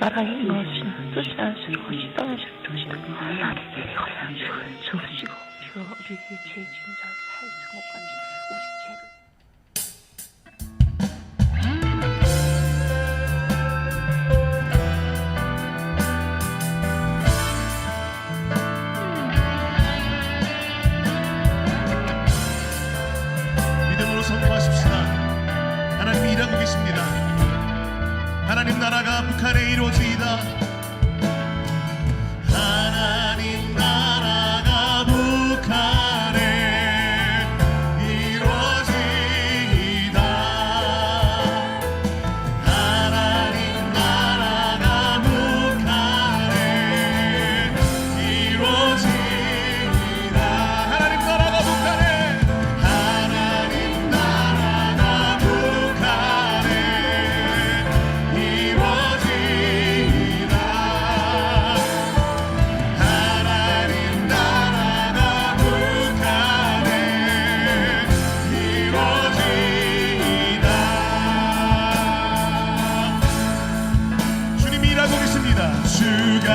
나라의 무엇이나 뜻이 않으시는 것이 떠나실 것이다. 하나님 이거야 주시고 우리 죄 지은 자 사이 증오까지 우리 죄를 믿음으로 선포하십시다. 하나님이 일하고 계십니다. 하나님 나라가 북한에 이루어지이다. 하나님 나라가 북한에 이루어지이다. 하나님 나라가 북한에 이루어지이다. 하나님 나라가 북한에 하나님 나라가 북한에 이루어지이다. 하나님 나라가 북한에 이루어지이다. 주님이 일하고 계십니다. 주가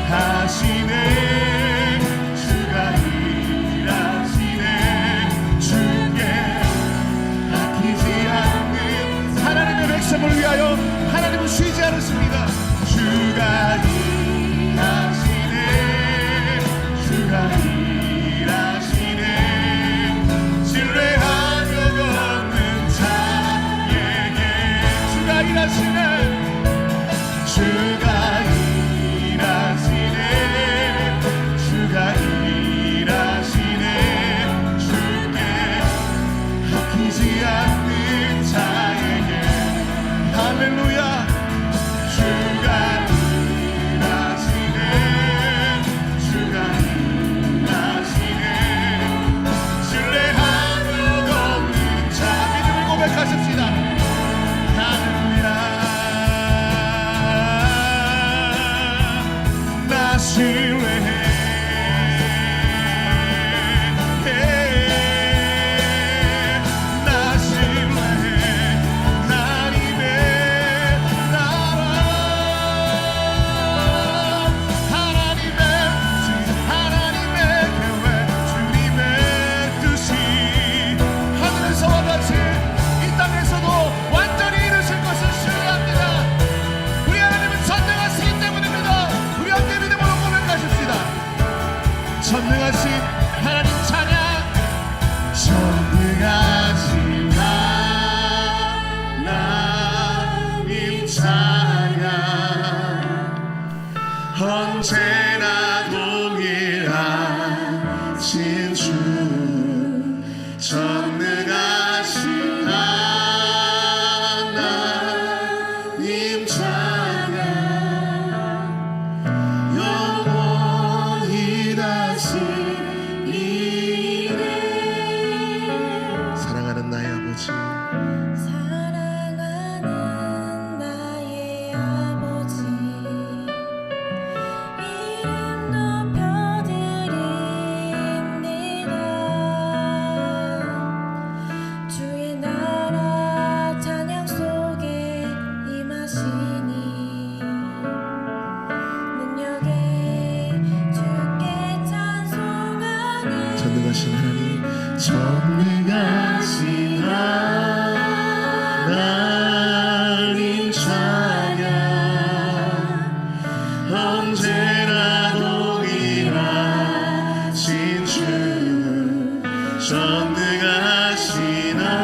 일하시네. 주가 일하시네. 주께 아끼지 않는 하나님의 백성을 위하여 하나님은 쉬지 않으십니다. 주가 일하시네. 주가 일하시네. 신뢰한 적 없는 자에게 주가 일하시네. 주가 일하시네. 주가 일하시네. 주께 아끼지 않는 자에게 할렐루야. 주가 일하시네. 주가 일하시네. 신뢰한 적 없는 자 믿음을 고백하십시다. 할렐루야. 나 신뢰해. 나 신뢰해. 하나님의 나라. 하나님의 하나님의 계획 주님의 뜻이 하늘에서와 같이 이 땅에서도 완전히 이루실 것을 신뢰합니다. 우리 하나님은 전능하시기 때문입니다. 우리 함께 믿음으로 고백하십시다. 전능하신 하나님 찬양. 전능하신 하나님 찬양. 언제나 동일하신 주. 전능하신 하나님 찬양. 영원히 다스리네. 사랑하는 나의 아버지. 사랑하는 나의 아버지 이름 높여드립니다. 주의 나라 찬양 속에 임하시니 능력에 주께 찬송하는 전능하신 하나님. 전능하신 하나님 찬양. 언제나 동일하신 주. 전능하신 하나님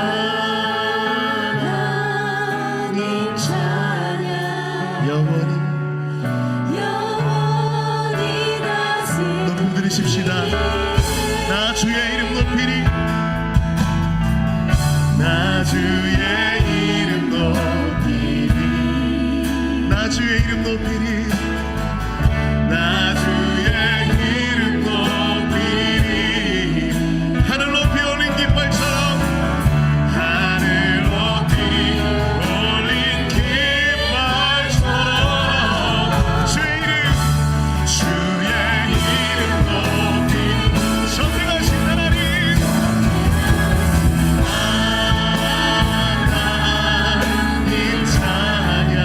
찬양. 영원히 높음 들으십시다. 나 주의 이름 높이리. 나 주의 이름 높이리. 나 주의 이름 높이리. 나 주의 이름 높이리. 하늘 높이 올린 깃발처럼 하늘 높이 올린 깃발처럼 주의 이름 높이 전능하신 하나님. 하나님 찬양.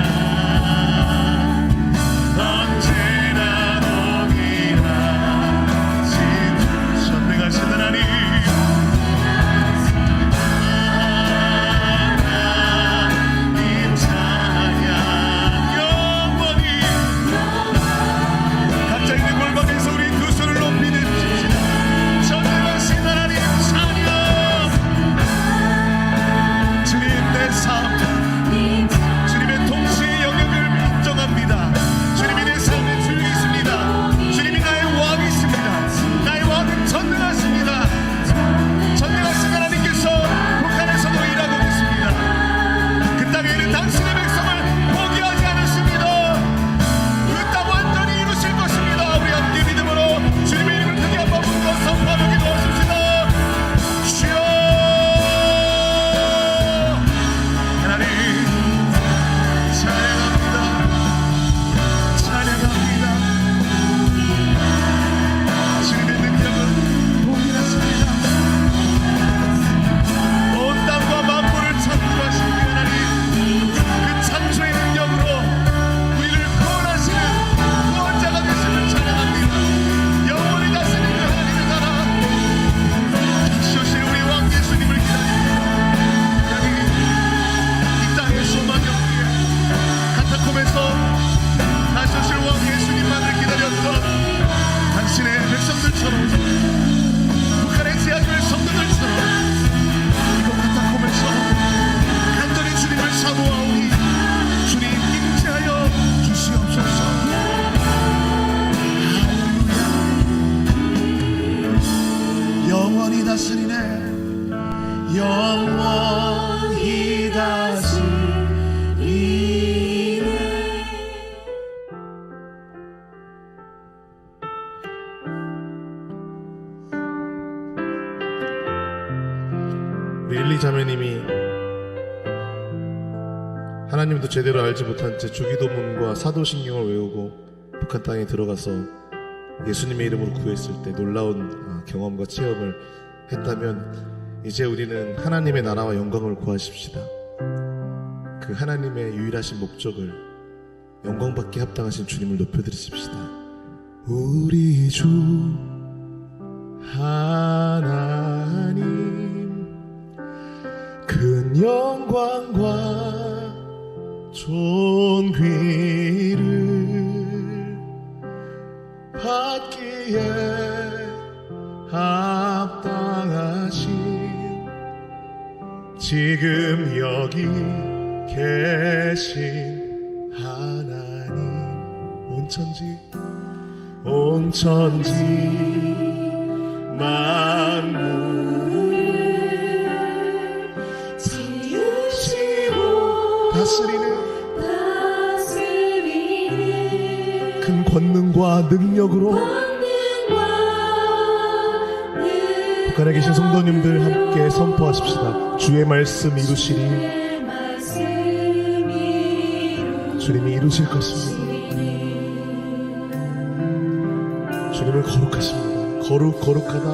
우리 일리 자매님이 하나님도 제대로 알지 못한 채 주기도문과 사도신경을 외우고 북한 땅에 들어가서 예수님의 이름으로 구했을 때 놀라운 경험과 체험을 했다면, 이제 우리는 하나님의 나라와 영광을 구하십시다. 그 하나님의 유일하신 목적을, 영광받게 합당하신 주님을 높여드리십시다. 우리 주 하나님, 큰 영광과 존귀를 받기에 합당하신 지금 여기 계신 하나님, 온 천지 만물을 지으시고 다스리는 큰 권능과 능력으로 북한에 계신 성도님들 함께 선포하십시다. 주의 말씀 이루시리. 주님이 이루실 것입니다. 주님을 거룩하십니다. 거룩하다.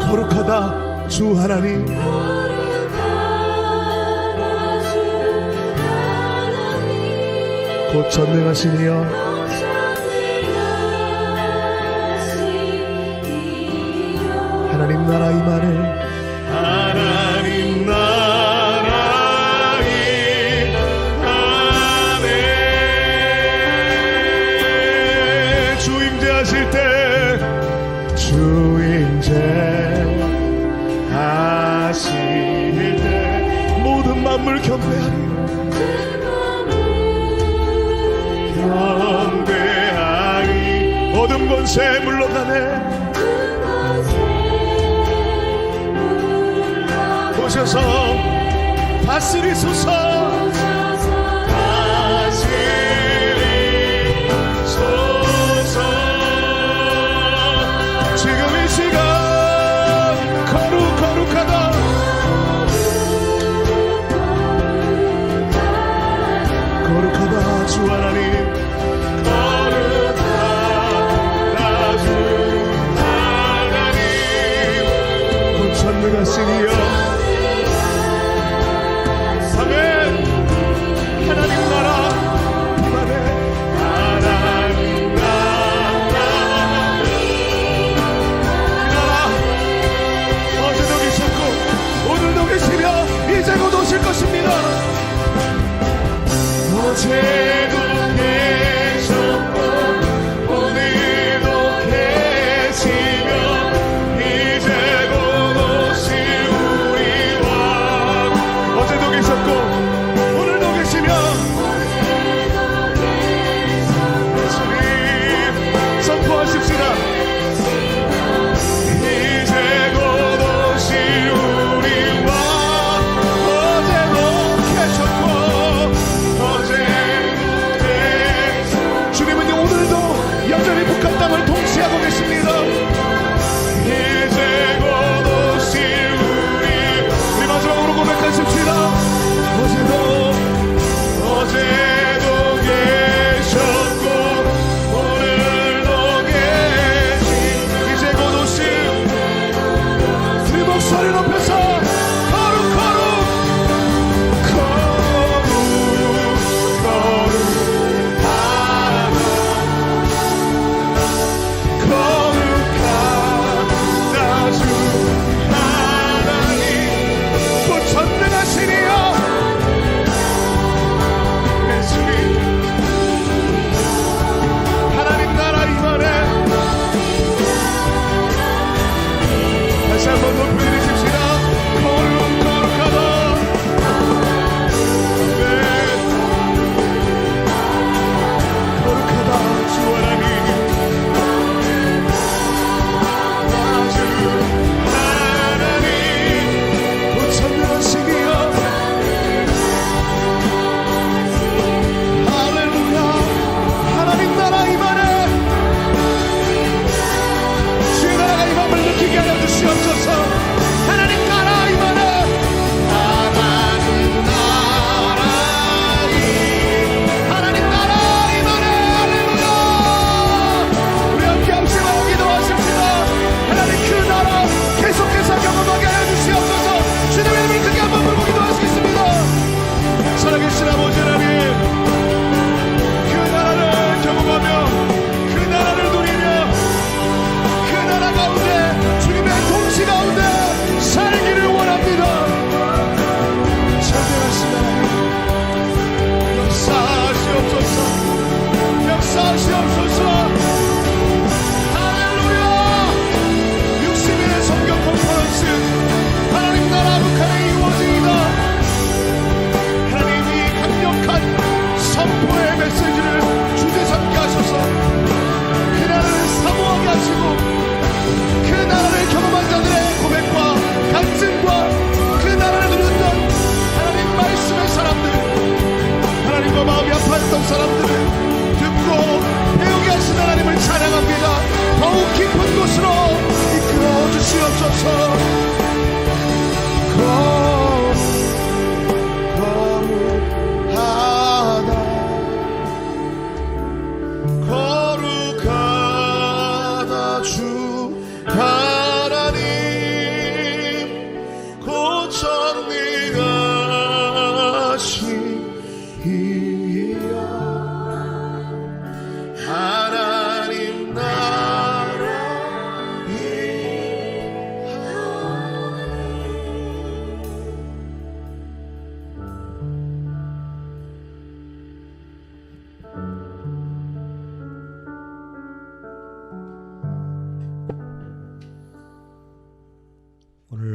거룩하다 주 하나님. 곧 전능하시니여 하나님 나라 임하네. 하나님 나라 임하네. 주임재하실 때 주임재하실 때 모든 만물 경배하리. 경배하리. 어둠 권세 물러가네. 오셔서 다스리소서. 다스리소서. 지금 이 시간 거룩하다. 거룩하다 주 하나님. 거룩하다 주 하나님. 곧 전능하시니여. 아멘. 하나님 나라 임하네. 하나님 나라. 이 나라 어제도 계셨고 오늘도 계시며 이제 곧 오실 것입니다. 어제도 계셨고 오늘도 계시며 이제 곧 오실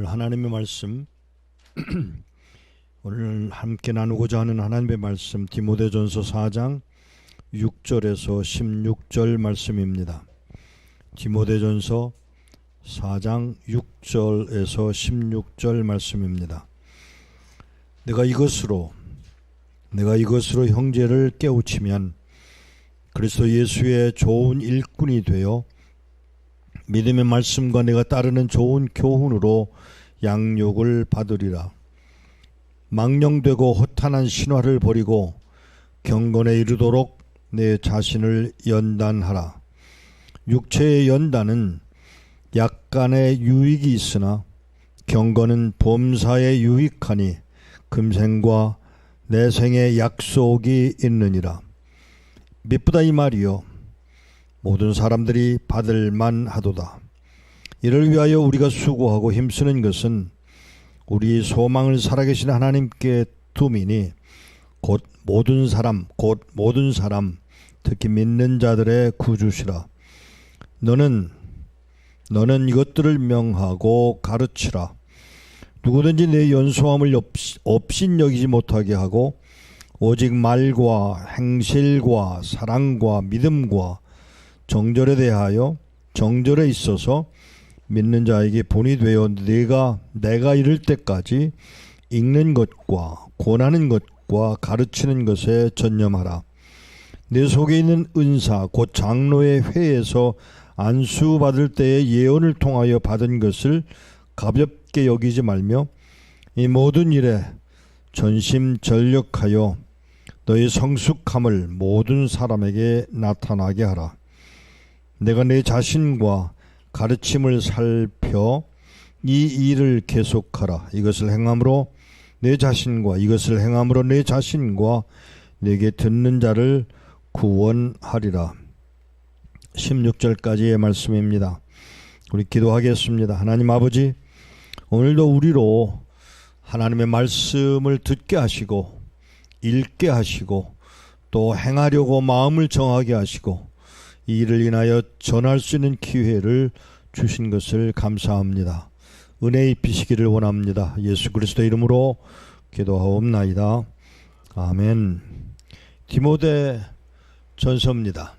오늘 하나님의 말씀 오늘 함께 나누고자 하는 하나님의 말씀 디모데전서 4장 6절에서 16절 말씀입니다. 디모데전서 4장 6절에서 16절 말씀입니다. 내가 이것으로 형제를 깨우치면 그리스도 예수의 좋은 일꾼이 되어 믿음의 말씀과 내가 따르는 좋은 교훈으로 양육을 받으리라. 망령되고 허탄한 신화를 버리고 경건에 이르도록 내 자신을 연단하라. 육체의 연단은 약간의 유익이 있으나 경건은 범사에 유익하니 금생과 내생의 약속이 있느니라. 미쁘다 이 말이요 모든 사람들이 받을 만하도다. 이를 위하여 우리가 수고하고 힘쓰는 것은 우리 소망을 살아계신 하나님께 둠이니 곧 모든 사람 특히 믿는 자들의 구주시라. 너는 이것들을 명하고 가르치라. 누구든지 내 연소함을 업신여기지 못하게 하고 오직 말과 행실과 사랑과 믿음과 정절에 대하여 정절에 있어서 믿는 자에게 본이 되어 내가 이를 때까지 읽는 것과 권하는 것과 가르치는 것에 전념하라. 내 속에 있는 은사 곧 장로의 회에서 안수받을 때의 예언을 통하여 받은 것을 가볍게 여기지 말며 이 모든 일에 전심전력하여 너의 성숙함을 모든 사람에게 나타나게 하라. 내가 내 자신과 가르침을 살펴 이 일을 계속하라. 이것을 행함으로 내 자신과 내게 듣는 자를 구원하리라. 16절까지의 말씀입니다. 우리 기도하겠습니다. 하나님 아버지, 오늘도 우리로 하나님의 말씀을 듣게 하시고 읽게 하시고 또 행하려고 마음을 정하게 하시고 이 일을 인하여 전할 수 있는 기회를 주신 것을 감사합니다. 은혜 입히시기를 원합니다. 예수 그리스도 이름으로 기도하옵나이다. 아멘. 디모데 전서입니다.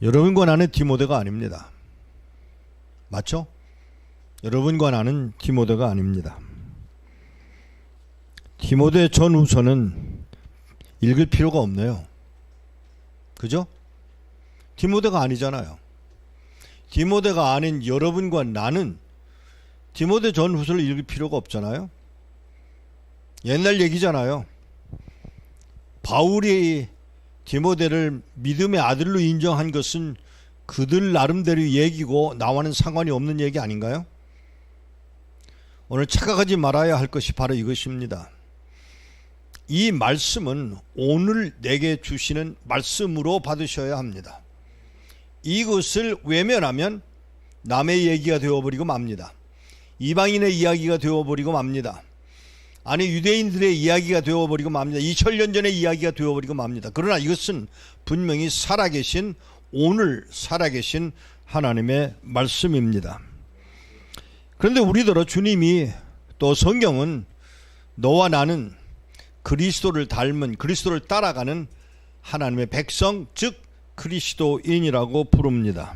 여러분과 나는 디모데가 아닙니다. 맞죠? 여러분과 나는 디모데가 아닙니다. 디모데 전후서는 읽을 필요가 없네요. 그죠? 디모데가 아니잖아요. 디모데가 아닌 여러분과 나는 디모데 전후서를 읽을 필요가 없잖아요. 옛날 얘기잖아요. 바울이 디모데를 믿음의 아들로 인정한 것은 그들 나름대로 얘기고 나와는 상관이 없는 얘기 아닌가요? 오늘 착각하지 말아야 할 것이 바로 이것입니다. 이 말씀은 오늘 내게 주시는 말씀으로 받으셔야 합니다. 이것을 외면하면 남의 얘기가 되어버리고 맙니다. 이방인의 이야기가 되어버리고 맙니다. 아니 유대인들의 이야기가 되어버리고 맙니다. 2000년 전의 이야기가 되어버리고 맙니다. 그러나 이것은 분명히 살아계신 오늘 살아계신 하나님의 말씀입니다. 그런데 우리더러 주님이 또 성경은 너와 나는 그리스도를 닮은 그리스도를 따라가는 하나님의 백성 즉 그리스도인이라고 부릅니다.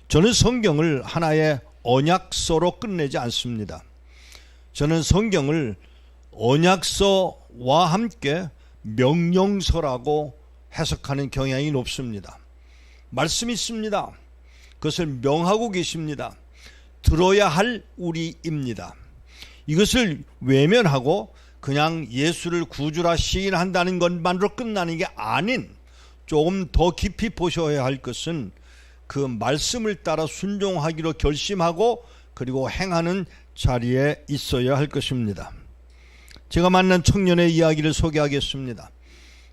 저는 성경을 하나의 언약서로 끝내지 않습니다. 저는 성경을 언약서와 함께 명령서라고 해석하는 경향이 높습니다. 말씀이 있습니다. 그것을 명하고 계십니다. 들어야 할 우리입니다. 이것을 외면하고 그냥 예수를 구주라 시인한다는 것만으로 끝나는 게 아닌 조금 더 깊이 보셔야 할 것은 그 말씀을 따라 순종하기로 결심하고 그리고 행하는 자리에 있어야 할 것입니다. 제가 만난 청년의 이야기를 소개하겠습니다.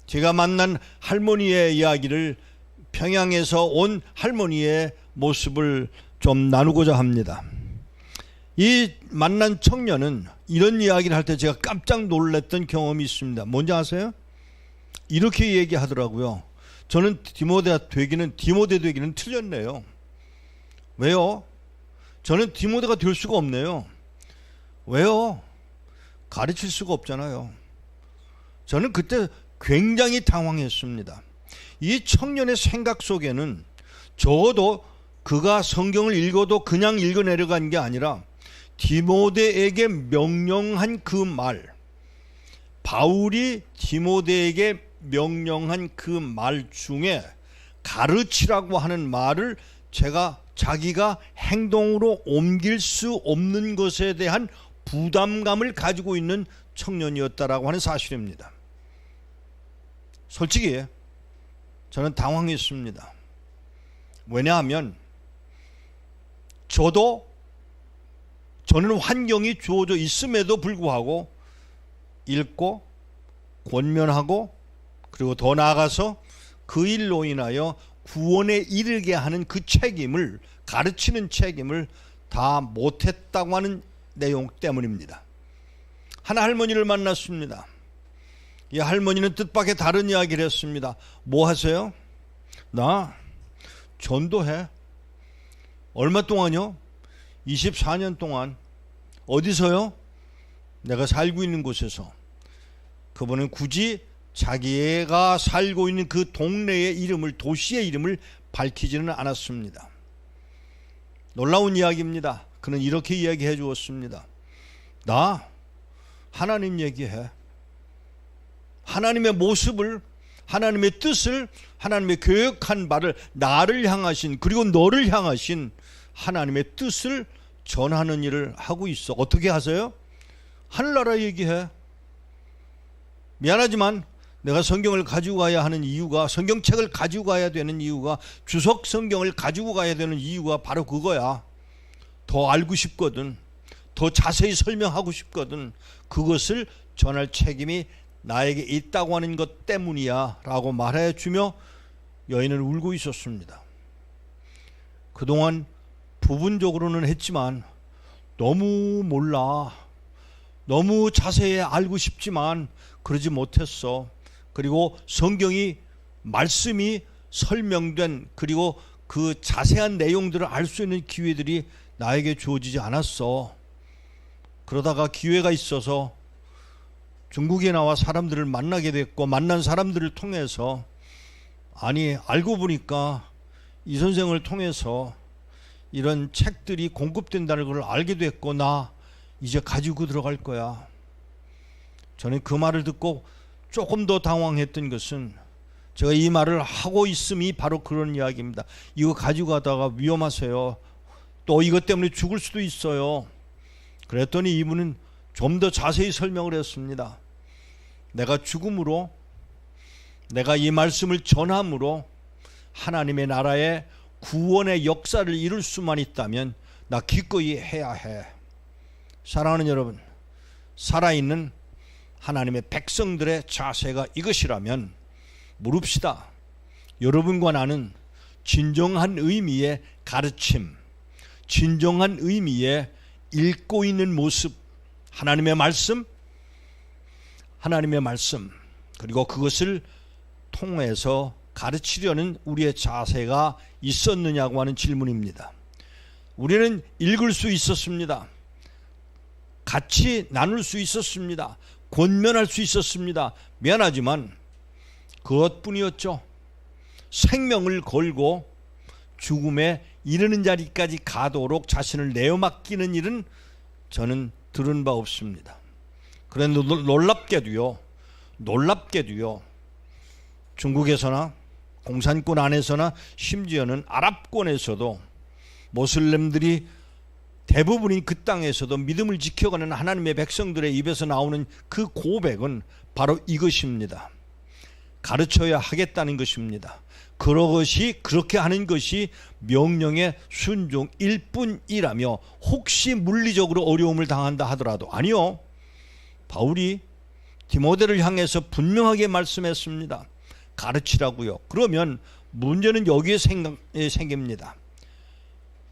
제가 만난 할머니의 이야기를 평양에서 온 할머니의 모습을 좀 나누고자 합니다. 이 만난 청년은 이런 이야기를 할 때 제가 깜짝 놀랐던 경험이 있습니다. 뭔지 아세요? 이렇게 얘기하더라고요. 저는 디모데 되기는 틀렸네요. 왜요? 저는 디모데가 될 수가 없네요. 왜요? 가르칠 수가 없잖아요. 저는 그때 굉장히 당황했습니다. 이 청년의 생각 속에는 적어도 그가 성경을 읽어도 그냥 읽어 내려간 게 아니라 디모데에게 명령한 그 말, 바울이 디모데에게 명령한 그 말 중에 가르치라고 하는 말을 자기가 행동으로 옮길 수 없는 것에 대한 부담감을 가지고 있는 청년이었다라고 하는 사실입니다. 솔직히 저는 당황했습니다. 왜냐하면 저는 환경이 주어져 있음에도 불구하고 읽고 권면하고 그리고 더 나아가서 그 일로 인하여 구원에 이르게 하는 그 책임을, 가르치는 책임을 다 못했다고 하는 내용 때문입니다. 한 할머니를 만났습니다. 이 할머니는 뜻밖의 다른 이야기를 했습니다. 뭐 하세요? 나 전도해. 얼마 동안요? 24년 동안. 어디서요? 내가 살고 있는 곳에서. 그분은 굳이 자기가 살고 있는 그 동네의 이름을, 도시의 이름을 밝히지는 않았습니다. 놀라운 이야기입니다. 그는 이렇게 이야기해 주었습니다. 나 하나님 얘기해. 하나님의 모습을, 하나님의 뜻을, 하나님의 계획한 바를, 나를 향하신, 그리고 너를 향하신 하나님의 뜻을 전하는 일을 하고 있어. 어떻게 하세요? 하늘나라 얘기해. 미안하지만 내가 성경을 가지고 가야 하는 이유가, 성경책을 가지고 가야 되는 이유가, 주석 성경을 가지고 가야 되는 이유가 바로 그거야. 더 알고 싶거든. 더 자세히 설명하고 싶거든. 그것을 전할 책임이 나에게 있다고 하는 것 때문이야 라고 말해 주며 여인은 울고 있었습니다. 그동안 부분적으로는 했지만 너무 몰라. 너무 자세히 알고 싶지만 그러지 못했어. 그리고 성경이, 말씀이 설명된, 그리고 그 자세한 내용들을 알 수 있는 기회들이 나에게 주어지지 않았어. 그러다가 기회가 있어서 중국에 나와 사람들을 만나게 됐고, 만난 사람들을 통해서, 아니 알고 보니까 이 선생을 통해서 이런 책들이 공급된다는 걸 알게 됐고, 나 이제 가지고 들어갈 거야. 저는 그 말을 듣고 조금 더 당황했던 것은, 제가 이 말을 하고 있음이 바로 그런 이야기입니다. 이거 가지고 가다가 위험하세요. 또 이것 때문에 죽을 수도 있어요. 그랬더니 이분은 좀 더 자세히 설명을 했습니다. 내가 죽음으로, 내가 이 말씀을 전함으로 하나님의 나라의 구원의 역사를 이룰 수만 있다면 나 기꺼이 해야 해. 사랑하는 여러분, 살아있는 하나님의 백성들의 자세가 이것이라면 물읍시다. 여러분과 나는 진정한 의미의 가르침, 진정한 의미의 읽고 있는 모습, 하나님의 말씀, 그리고 그것을 통해서 가르치려는 우리의 자세가 있었느냐고 하는 질문입니다. 우리는 읽을 수 있었습니다. 같이 나눌 수 있었습니다. 권면할 수 있었습니다. 미안하지만 그것뿐이었죠. 생명을 걸고 죽음에 이르는 자리까지 가도록 자신을 내어 맡기는 일은 저는 들은 바 없습니다. 그런데 놀랍게도요, 중국에서나 공산권 안에서나 심지어는 아랍권에서도 모슬렘들이 대부분인 그 땅에서도 믿음을 지켜가는 하나님의 백성들의 입에서 나오는 그 고백은 바로 이것입니다. 가르쳐야 하겠다는 것입니다. 그렇게 하는 것이 명령의 순종일 뿐이라며, 혹시 물리적으로 어려움을 당한다 하더라도, 아니요, 바울이 디모데를 향해서 분명하게 말씀했습니다. 가르치라고요. 그러면 문제는 여기에 생깁니다.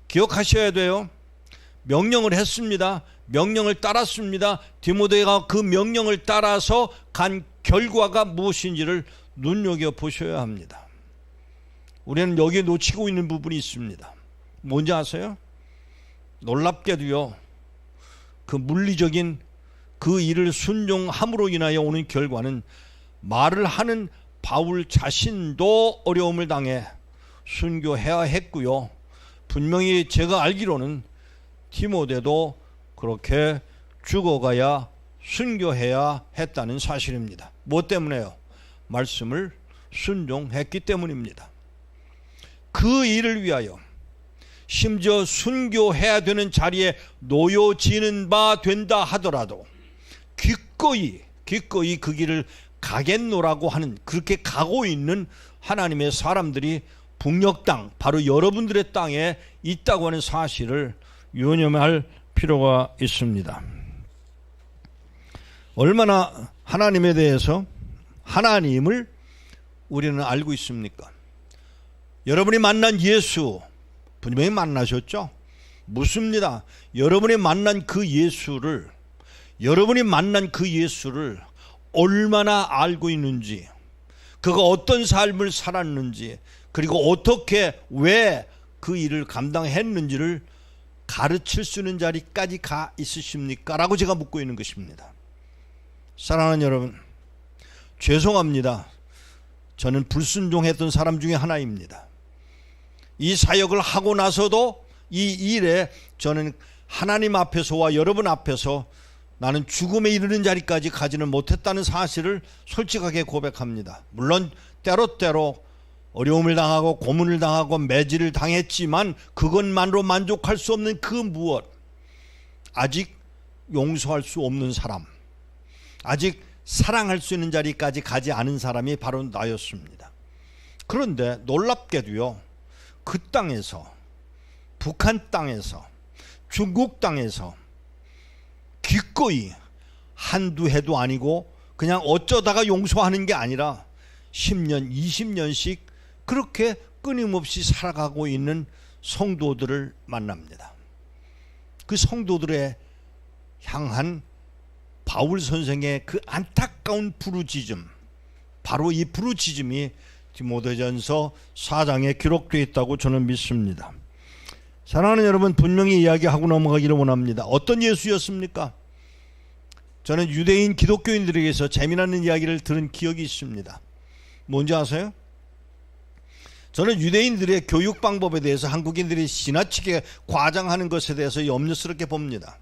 기억하셔야 돼요. 명령을 했습니다. 명령을 따랐습니다. 디모데가 그 명령을 따라서 간 결과가 무엇인지를 눈여겨보셔야 합니다. 우리는 여기에 놓치고 있는 부분이 있습니다. 뭔지 아세요? 놀랍게도요, 그 물리적인 그 일을 순종함으로 인하여 오는 결과는 말을 하는 바울 자신도 어려움을 당해 순교해야 했고요. 분명히 제가 알기로는 디모데도 그렇게 죽어가야 순교해야 했다는 사실입니다. 무엇 때문에요? 말씀을 순종했기 때문입니다. 그 일을 위하여 심지어 순교해야 되는 자리에 놓여지는 바 된다 하더라도 기꺼이 그 길을 가겠노라고 하는, 그렇게 가고 있는 하나님의 사람들이 북녘 땅, 바로 여러분들의 땅에 있다고 하는 사실을 유념할 필요가 있습니다. 얼마나 하나님에 대해서, 하나님을 우리는 알고 있습니까? 여러분이 만난 예수 분명히 만나셨죠? 묻습니다. 여러분이 만난 그 예수를 얼마나 알고 있는지, 그가 어떤 삶을 살았는지, 그리고 어떻게 왜 그 일을 감당했는지를 가르칠 수 있는 자리까지 가 있으십니까? 라고 제가 묻고 있는 것입니다. 사랑하는 여러분, 죄송합니다. 저는 불순종했던 사람 중에 하나입니다. 이 사역을 하고 나서도 이 일에 저는 하나님 앞에서와 여러분 앞에서 나는 죽음에 이르는 자리까지 가지는 못했다는 사실을 솔직하게 고백합니다. 물론 때로때로 어려움을 당하고 고문을 당하고 매질을 당했지만 그것만으로 만족할 수 없는 그 무엇, 아직 용서할 수 없는 사람, 아직 사랑할 수 있는 자리까지 가지 않은 사람이 바로 나였습니다. 그런데 놀랍게도요, 그 땅에서, 북한 땅에서, 중국 땅에서 기꺼이 한두 해도 아니고 그냥 어쩌다가 용서하는 게 아니라 10년, 20년씩 그렇게 끊임없이 살아가고 있는 성도들을 만납니다. 그 성도들의 향한 바울 선생의 그 안타까운 부르짖음, 바로 이 부르짖음이 디모데전서 4장에 기록되어 있다고 저는 믿습니다. 사랑하는 여러분, 분명히 이야기하고 넘어가기를 원합니다. 어떤 예수였습니까? 저는 유대인 기독교인들에게서 재미나는 이야기를 들은 기억이 있습니다. 뭔지 아세요? 저는 유대인들의 교육 방법에 대해서 한국인들이 지나치게 과장하는 것에 대해서 염려스럽게 봅니다.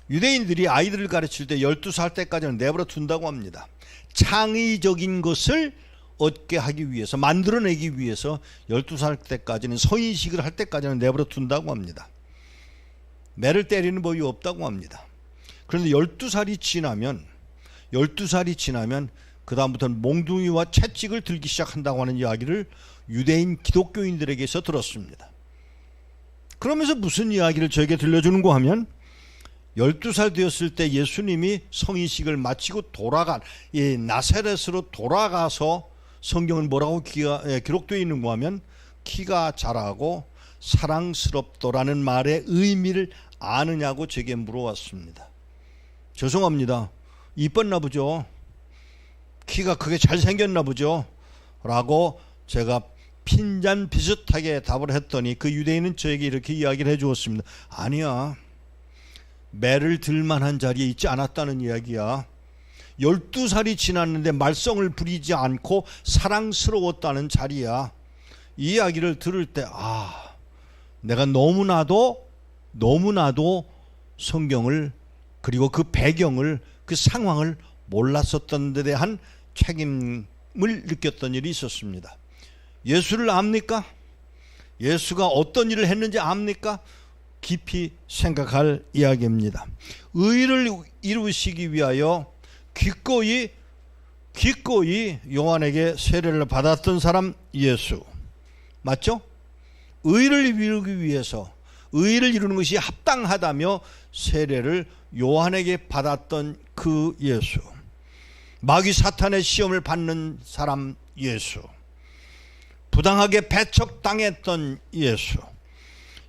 유대인들이 아이들을 가르칠 때 12살 때까지는 내버려 둔다고 합니다. 창의적인 것을 얻게 하기 위해서, 만들어내기 위해서 12살 때까지는, 성인식을 할 때까지는 내버려 둔다고 합니다. 매를 때리는 법이 없다고 합니다. 그런데 12살이 지나면 그 다음부터는 몽둥이와 채찍을 들기 시작한다고 하는 이야기를 유대인 기독교인들에게서 들었습니다. 그러면서 무슨 이야기를 저에게 들려주는가 하면, 12살 되었을 때 예수님이 성인식을 마치고 이 나사렛으로 돌아가서 성경은 뭐라고 기록되어 있는가 하면, 키가 자라고 사랑스럽더라는 말의 의미를 아느냐고 제게 물어왔습니다. 죄송합니다. 이뻤나 보죠? 키가 크게 잘생겼나 보죠? 라고 제가 핀잔 비슷하게 답을 했더니 그 유대인은 저에게 이렇게 이야기를 해주었습니다. 아니야, 매를 들만한 자리에 있지 않았다는 이야기야. 12살이 지났는데 말썽을 부리지 않고 사랑스러웠다는 자리야. 이 이야기를 들을 때 내가 너무나도 성경을, 그리고 그 배경을, 그 상황을 몰랐었던 데 대한 책임을 느꼈던 일이 있었습니다. 예수를 압니까? 예수가 어떤 일을 했는지 압니까? 깊이 생각할 이야기입니다. 의를 이루시기 위하여 기꺼이 요한에게 세례를 받았던 사람 예수, 맞죠? 의를 이루기 위해서, 의를 이루는 것이 합당하다며 세례를 요한에게 받았던 그 예수, 마귀 사탄의 시험을 받는 사람 예수, 부당하게 배척당했던 예수,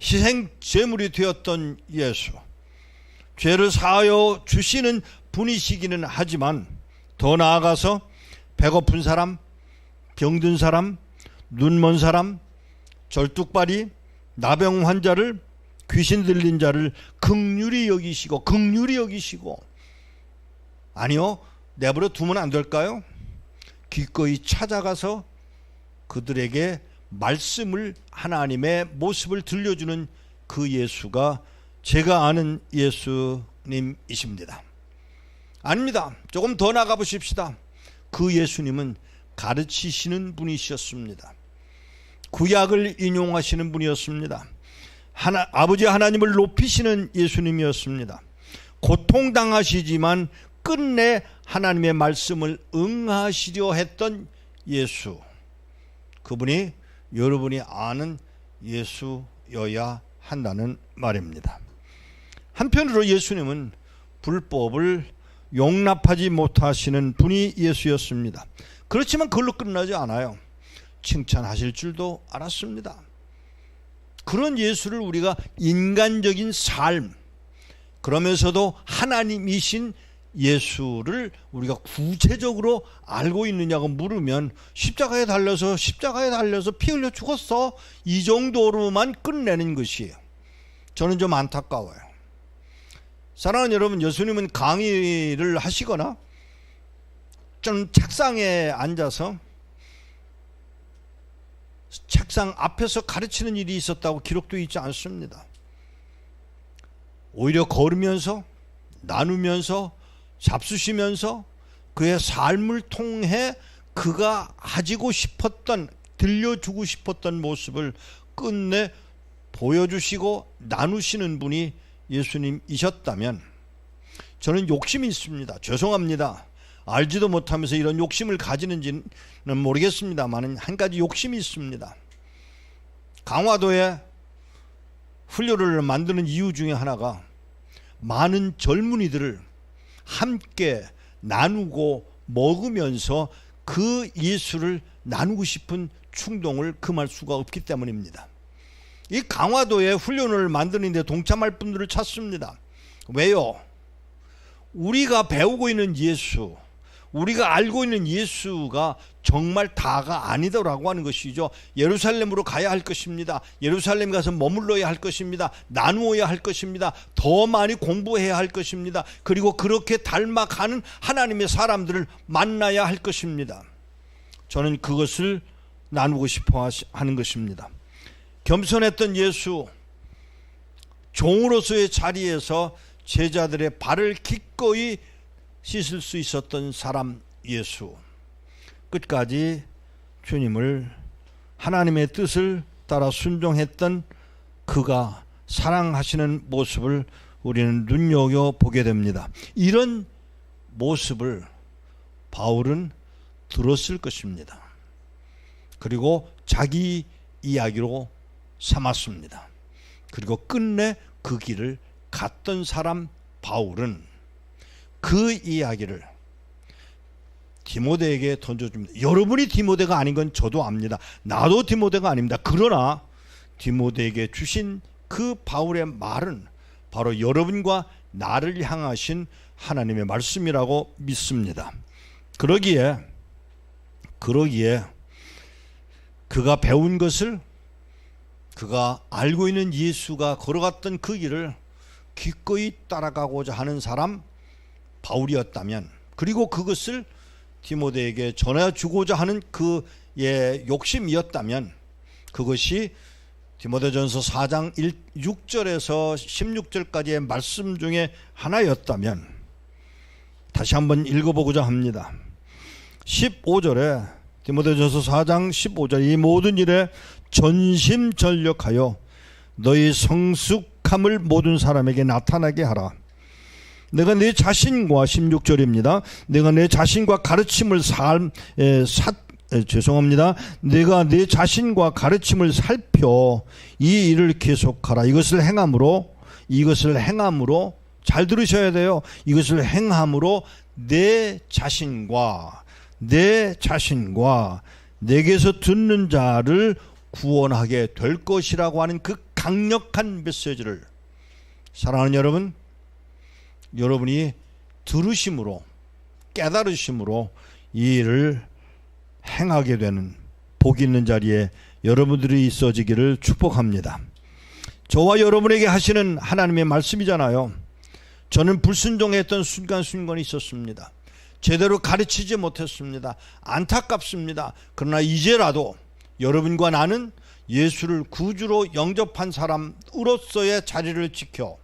희생 제물이 되었던 예수, 죄를 사하여 주시는 분이시기는 하지만 더 나아가서 배고픈 사람, 병든 사람, 눈먼 사람, 절뚝발이, 나병 환자를 귀신 들린 자를 긍휼히 여기시고 아니요, 내버려 두면 안 될까요? 기꺼이 찾아가서 그들에게 말씀을, 하나님의 모습을 들려주는 그 예수가 제가 아는 예수님이십니다. 아닙니다. 조금 더 나가 보십시다. 그 예수님은 가르치시는 분이셨습니다. 구약을 인용하시는 분이었습니다. 아버지 하나님을 높이시는 예수님이었습니다. 고통당하시지만 끝내 하나님의 말씀을 응하시려 했던 예수, 그분이 여러분이 아는 예수여야 한다는 말입니다. 한편으로 예수님은 불법을 용납하지 못하시는 분이 예수였습니다. 그렇지만 그걸로 끝나지 않아요. 칭찬하실 줄도 알았습니다. 그런 예수를 우리가 인간적인 삶, 그러면서도 하나님이신 예수를 우리가 구체적으로 알고 있느냐고 물으면 십자가에 달려서 피 흘려 죽었어, 이 정도로만 끝내는 것이에요. 저는 좀 안타까워요. 사랑하는 여러분, 예수님은 강의를 하시거나 좀 책상에 앉아서 책상 앞에서 가르치는 일이 있었다고 기록되어 있지 않습니다. 오히려 걸으면서, 나누면서, 잡수시면서 그의 삶을 통해 그가 가지고 싶었던, 들려주고 싶었던 모습을 끝내 보여주시고 나누시는 분이 예수님이셨다면, 저는 욕심이 있습니다. 죄송합니다. 알지도 못하면서 이런 욕심을 가지는지는 모르겠습니다만 한 가지 욕심이 있습니다. 강화도에 훈련을 만드는 이유 중에 하나가 많은 젊은이들을 함께 나누고 먹으면서 그 예수를 나누고 싶은 충동을 금할 수가 없기 때문입니다. 이 강화도에 훈련을 만드는 데 동참할 분들을 찾습니다. 왜요? 우리가 배우고 있는 예수, 우리가 알고 있는 예수가 정말 다가 아니더라고 하는 것이죠. 예루살렘으로 가야 할 것입니다. 예루살렘 가서 머물러야 할 것입니다. 나누어야 할 것입니다. 더 많이 공부해야 할 것입니다. 그리고 그렇게 닮아가는 하나님의 사람들을 만나야 할 것입니다. 저는 그것을 나누고 싶어 하는 것입니다. 겸손했던 예수, 종으로서의 자리에서 제자들의 발을 기꺼이 씻을 수 있었던 사람 예수, 끝까지 주님을, 하나님의 뜻을 따라 순종했던 그가 사랑하시는 모습을 우리는 눈여겨보게 됩니다. 이런 모습을 바울은 들었을 것입니다. 그리고 자기 이야기로 삼았습니다. 그리고 끝내 그 길을 갔던 사람 바울은 그 이야기를 디모데에게 던져줍니다. 여러분이 디모데가 아닌 건 저도 압니다. 나도 디모데가 아닙니다. 그러나 디모데에게 주신 그 바울의 말은 바로 여러분과 나를 향하신 하나님의 말씀이라고 믿습니다. 그러기에 그가 배운 것을, 그가 알고 있는 예수가 걸어갔던 그 길을 기꺼이 따라가고자 하는 사람 바울이었다면, 그리고 그것을 디모데에게 전해주고자 하는 그의 욕심이었다면, 그것이 디모데전서 4장 6절에서 16절까지의 말씀 중에 하나였다면, 다시 한번 읽어보고자 합니다. 15절에 디모데전서 4장 15절, 이 모든 일에 전심전력하여 너희 성숙함을 모든 사람에게 나타나게 하라. 내가 내 자신과, 16절입니다. 내가 내 자신과 가르침을 내가 내 자신과 가르침을 살펴 이 일을 계속하라. 이것을 행함으로 잘 들으셔야 돼요. 이것을 행함으로 내 자신과 내게서 듣는 자를 구원하게 될 것이라고 하는 그 강력한 메시지를, 사랑하는 여러분, 여러분이 들으심으로, 깨달으심으로 이 일을 행하게 되는 복 있는 자리에 여러분들이 있어지기를 축복합니다. 저와 여러분에게 하시는 하나님의 말씀이잖아요. 저는 불순종했던 순간순간이 있었습니다. 제대로 가르치지 못했습니다. 안타깝습니다. 그러나 이제라도 여러분과 나는 예수를 구주로 영접한 사람으로서의 자리를 지켜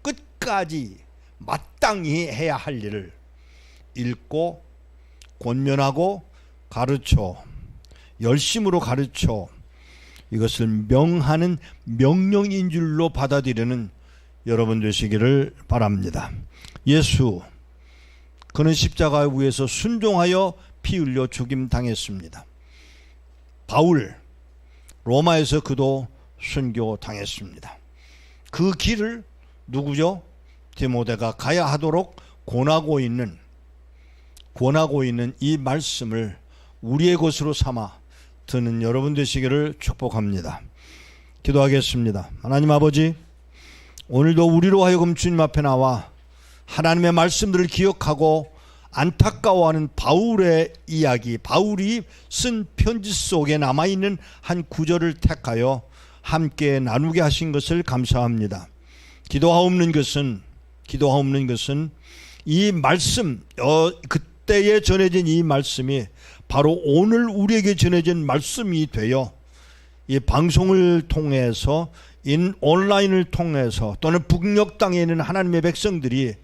끝까지 마땅히 해야 할 일을 읽고 권면하고 가르쳐 열심으로 가르쳐 이것을 명하는 명령인 줄로 받아들이는 여러분 되시기를 바랍니다. 예수, 그는 십자가 위에서 순종하여 피 흘려 죽임 당했습니다. 바울, 로마에서 그도 순교 당했습니다. 그 길을 누구죠? 디모데가 가야 하도록 권하고 있는 이 말씀을 우리의 것으로 삼아 듣는 여러분 되시기를 축복합니다. 기도하겠습니다. 하나님 아버지, 오늘도 우리로 하여금 주님 앞에 나와 하나님의 말씀들을 기억하고 안타까워하는 바울의 이야기, 바울이 쓴 편지 속에 남아있는 한 구절을 택하여 함께 나누게 하신 것을 감사합니다. 기도하옵는 것은 이 말씀, 그때에 전해진 이 말씀이 바로 오늘 우리에게 전해진 말씀이 되어 이 방송을 통해서 온라인을 통해서 또는 북녘 땅에 있는 하나님의 백성들이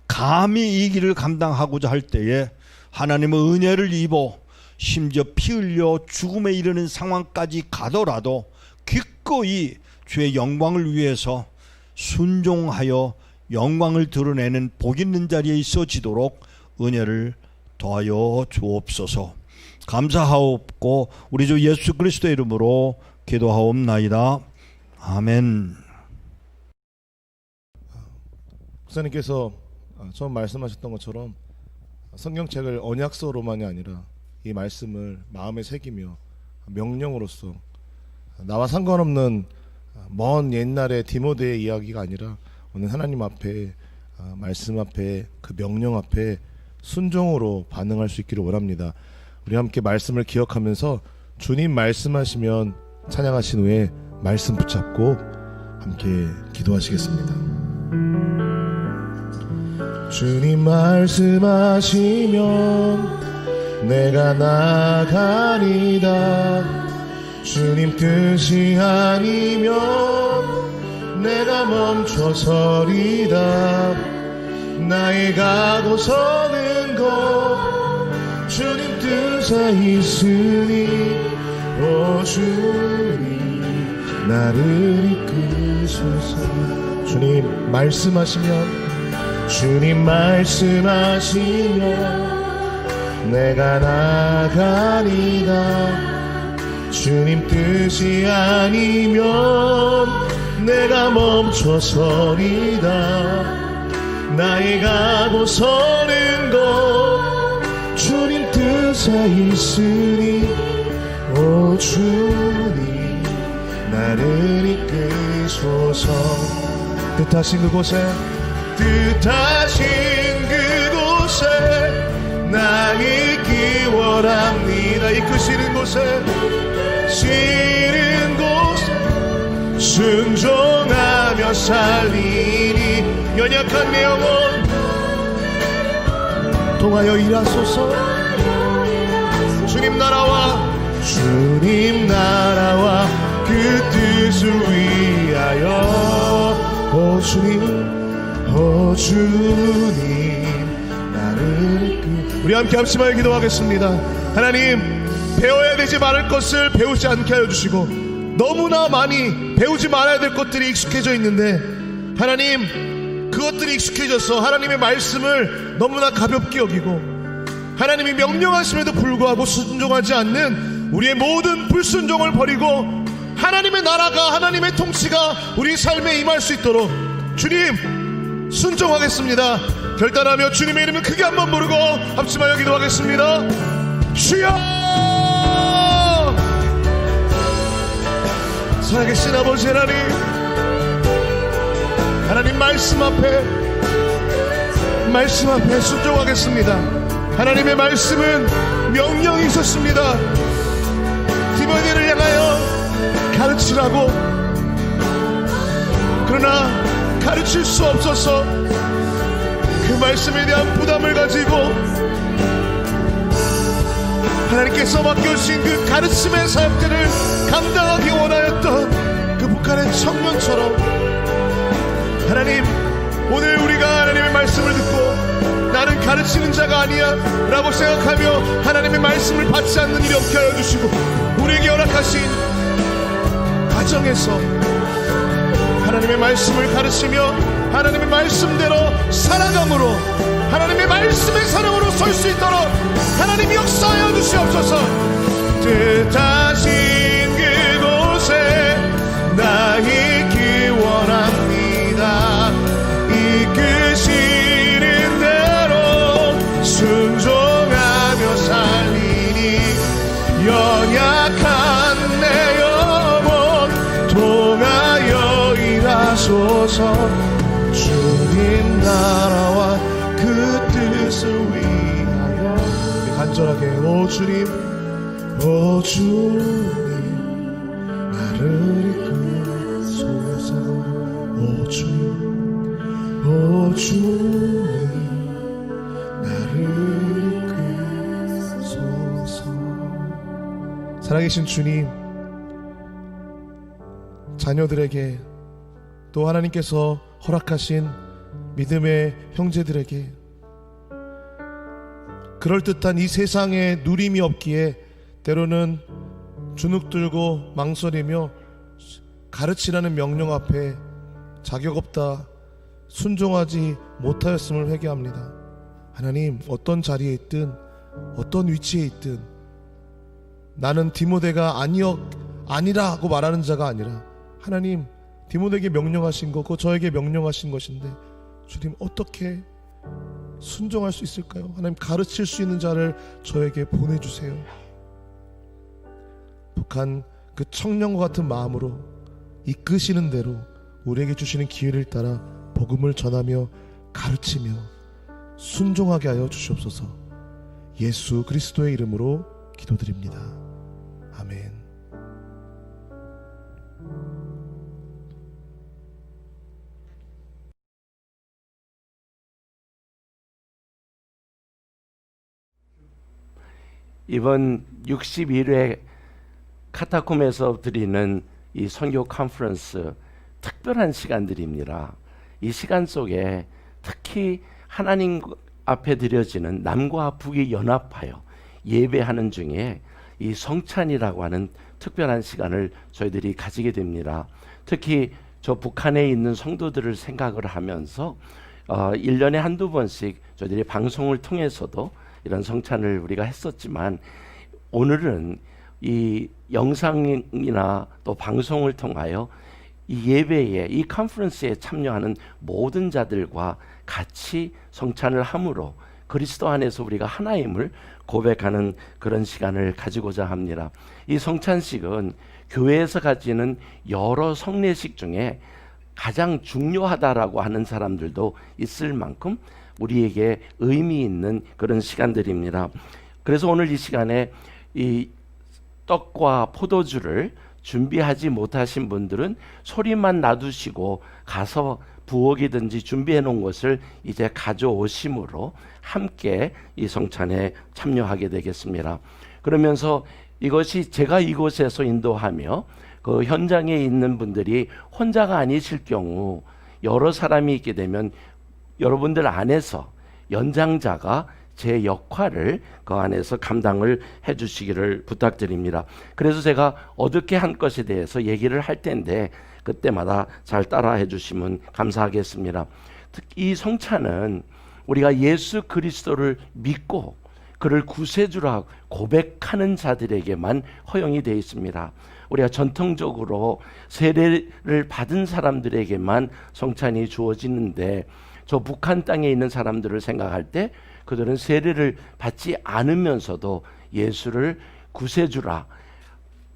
감히 이 길을 감당하고자 할 때에 하나님의 은혜를 입어 심지어 피 흘려 죽음에 이르는 상황까지 가더라도 기꺼이 주의 영광을 위해서 순종하여 영광을 드러내는 복 있는 자리에 있어지도록 은혜를 더하여 주옵소서. 감사하옵고 우리 주 예수 그리스도의 이름으로 기도하옵나이다. 아멘. 목사님께서 처음 말씀하셨던 것처럼 성경책을 언약서로만이 아니라 이 말씀을 마음에 새기며 명령으로서 나와 상관없는 먼 옛날의 디모데의 이야기가 아니라 오늘 하나님 앞에 말씀 앞에 그 명령 앞에 순종으로 반응할 수 있기를 원합니다. 우리 함께 말씀을 기억하면서 주님 말씀하시면 찬양하신 후에 말씀 붙잡고 함께 기도하시겠습니다. 주님 말씀하시면 내가 나가리다. 주님 뜻이 아니면 내가 멈춰서리다. 나의 가고 서는 곳 주님 뜻에 있으니 오 주님 나를 이끄소서. 주님 말씀하시면 내가 나가리다. 주님 뜻이 아니면 내가 멈춰서리다. 나의 가고 서는 곳 주님 뜻에 있으니 오 주님 나를 이끄소서. 뜻하신 그곳에 나 있기 원합니다. 이끄시는 곳에 순종하며 살리니 연약한 내 영혼 통하여 일하소서. 주님 나라와 그 뜻을 위하여 오 주님 나를 우리 함께 합심하여 기도하겠습니다. 하나님, 배워야 되지 말을 것을 배우지 않게 하여 주시고 너무나 많이 배우지 말아야 될 것들이 익숙해져 있는데 하나님, 그것들이 익숙해져서 하나님의 말씀을 너무나 가볍게 여기고 하나님이 명령하심에도 불구하고 순종하지 않는 우리의 모든 불순종을 버리고 하나님의 나라가, 하나님의 통치가 우리 삶에 임할 수 있도록 주님 순종하겠습니다. 결단하며 주님의 이름을 크게 한번 부르고 합심하여 기도하겠습니다. 주여! 살아계신 아버지 하나님 말씀 앞에 순종하겠습니다. 하나님의 말씀은 명령이셨습니다. 디모데를 향하여 가르치라고 그러나 가르칠 수 없어서 그 말씀에 대한 부담을 가지고 하나님께서 맡겨주신 그 가르침의 사역들을 감당하기 원하였던 그 북한의 청년처럼 하나님, 오늘 우리가 하나님의 말씀을 듣고 나는 가르치는 자가 아니야 라고 생각하며 하나님의 말씀을 받지 않는 일이 없게 하여 주시고, 우리에게 허락하신 가정에서 하나님의 말씀을 가르치며 하나님의 말씀대로 살아감으로 하나님의 말씀의 사랑으로 설 수 있도록 하나님 역사하여 주시옵소서. 뜻하신 그곳에 나 있기 원합니다. 이끄시는 대로 순종하며 살리니 연약한 내 영혼 통하여 일하소서. 주님 나라와 그 뜻을 위하여 간절하게 오 주님, 오 주님 나를 이끄소서. 오 주님, 오 주님 나를 이끄소서. 살아계신 주님, 자녀들에게 또 하나님께서 허락하신 믿음의 형제들에게 그럴듯한 이 세상에 누림이 없기에 때로는 주눅들고 망설이며 가르치라는 명령 앞에 자격 없다, 순종하지 못하였음을 회개합니다. 하나님, 어떤 자리에 있든 어떤 위치에 있든 나는 디모데가 아니라고 말하는 자가 아니라 하나님, 디모데에게 명령하신 거고 저에게 명령하신 것인데 주님, 어떻게 순종할 수 있을까요? 하나님, 가르칠 수 있는 자를 저에게 보내주세요. 북한 그 청년과 같은 마음으로 이끄시는 대로 우리에게 주시는 기회를 따라 복음을 전하며 가르치며 순종하게 하여 주시옵소서. 예수 그리스도의 이름으로 기도드립니다. 아멘. 이번 61회 카타콤에서 드리는 이 선교 컨퍼런스 특별한 시간들입니다. 이 시간 속에 특히 하나님 앞에 드려지는 남과 북이 연합하여 예배하는 중에 이 성찬이라고 하는 특별한 시간을 저희들이 가지게 됩니다. 특히 저 북한에 있는 성도들을 생각을 하면서 1년에 한두 번씩 저희들이 방송을 통해서도 이런 성찬을 우리가 했었지만, 오늘은 이 영상이나 또 방송을 통하여 이 예배에, 이 컨퍼런스에 참여하는 모든 자들과 같이 성찬을 함으로 그리스도 안에서 우리가 하나임을 고백하는 그런 시간을 가지고자 합니다. 이 성찬식은 교회에서 가지는 여러 성례식 중에 가장 중요하다라고 하는 사람들도 있을 만큼 우리에게 의미 있는 그런 시간들입니다. 그래서 오늘 이 시간에 이 떡과 포도주를 준비하지 못하신 분들은 소리만 놔두시고 가서 부엌이든지 준비해 놓은 것을 이제 가져오심으로 함께 이 성찬에 참여하게 되겠습니다. 그러면서 이것이 제가 이곳에서 인도하며 그 현장에 있는 분들이 혼자가 아니실 경우 여러 사람이 있게 되면 여러분들 안에서 연장자가 제 역할을 그 안에서 감당을 해주시기를 부탁드립니다. 그래서 제가 어떻게 한 것에 대해서 얘기를 할 텐데 그때마다 잘 따라해 주시면 감사하겠습니다. 이 성찬은 우리가 예수 그리스도를 믿고 그를 구세주라 고백하는 자들에게만 허용이 되어 있습니다. 우리가 전통적으로 세례를 받은 사람들에게만 성찬이 주어지는데, 저 북한 땅에 있는 사람들을 생각할 때 그들은 세례를 받지 않으면서도 예수를 구세주라,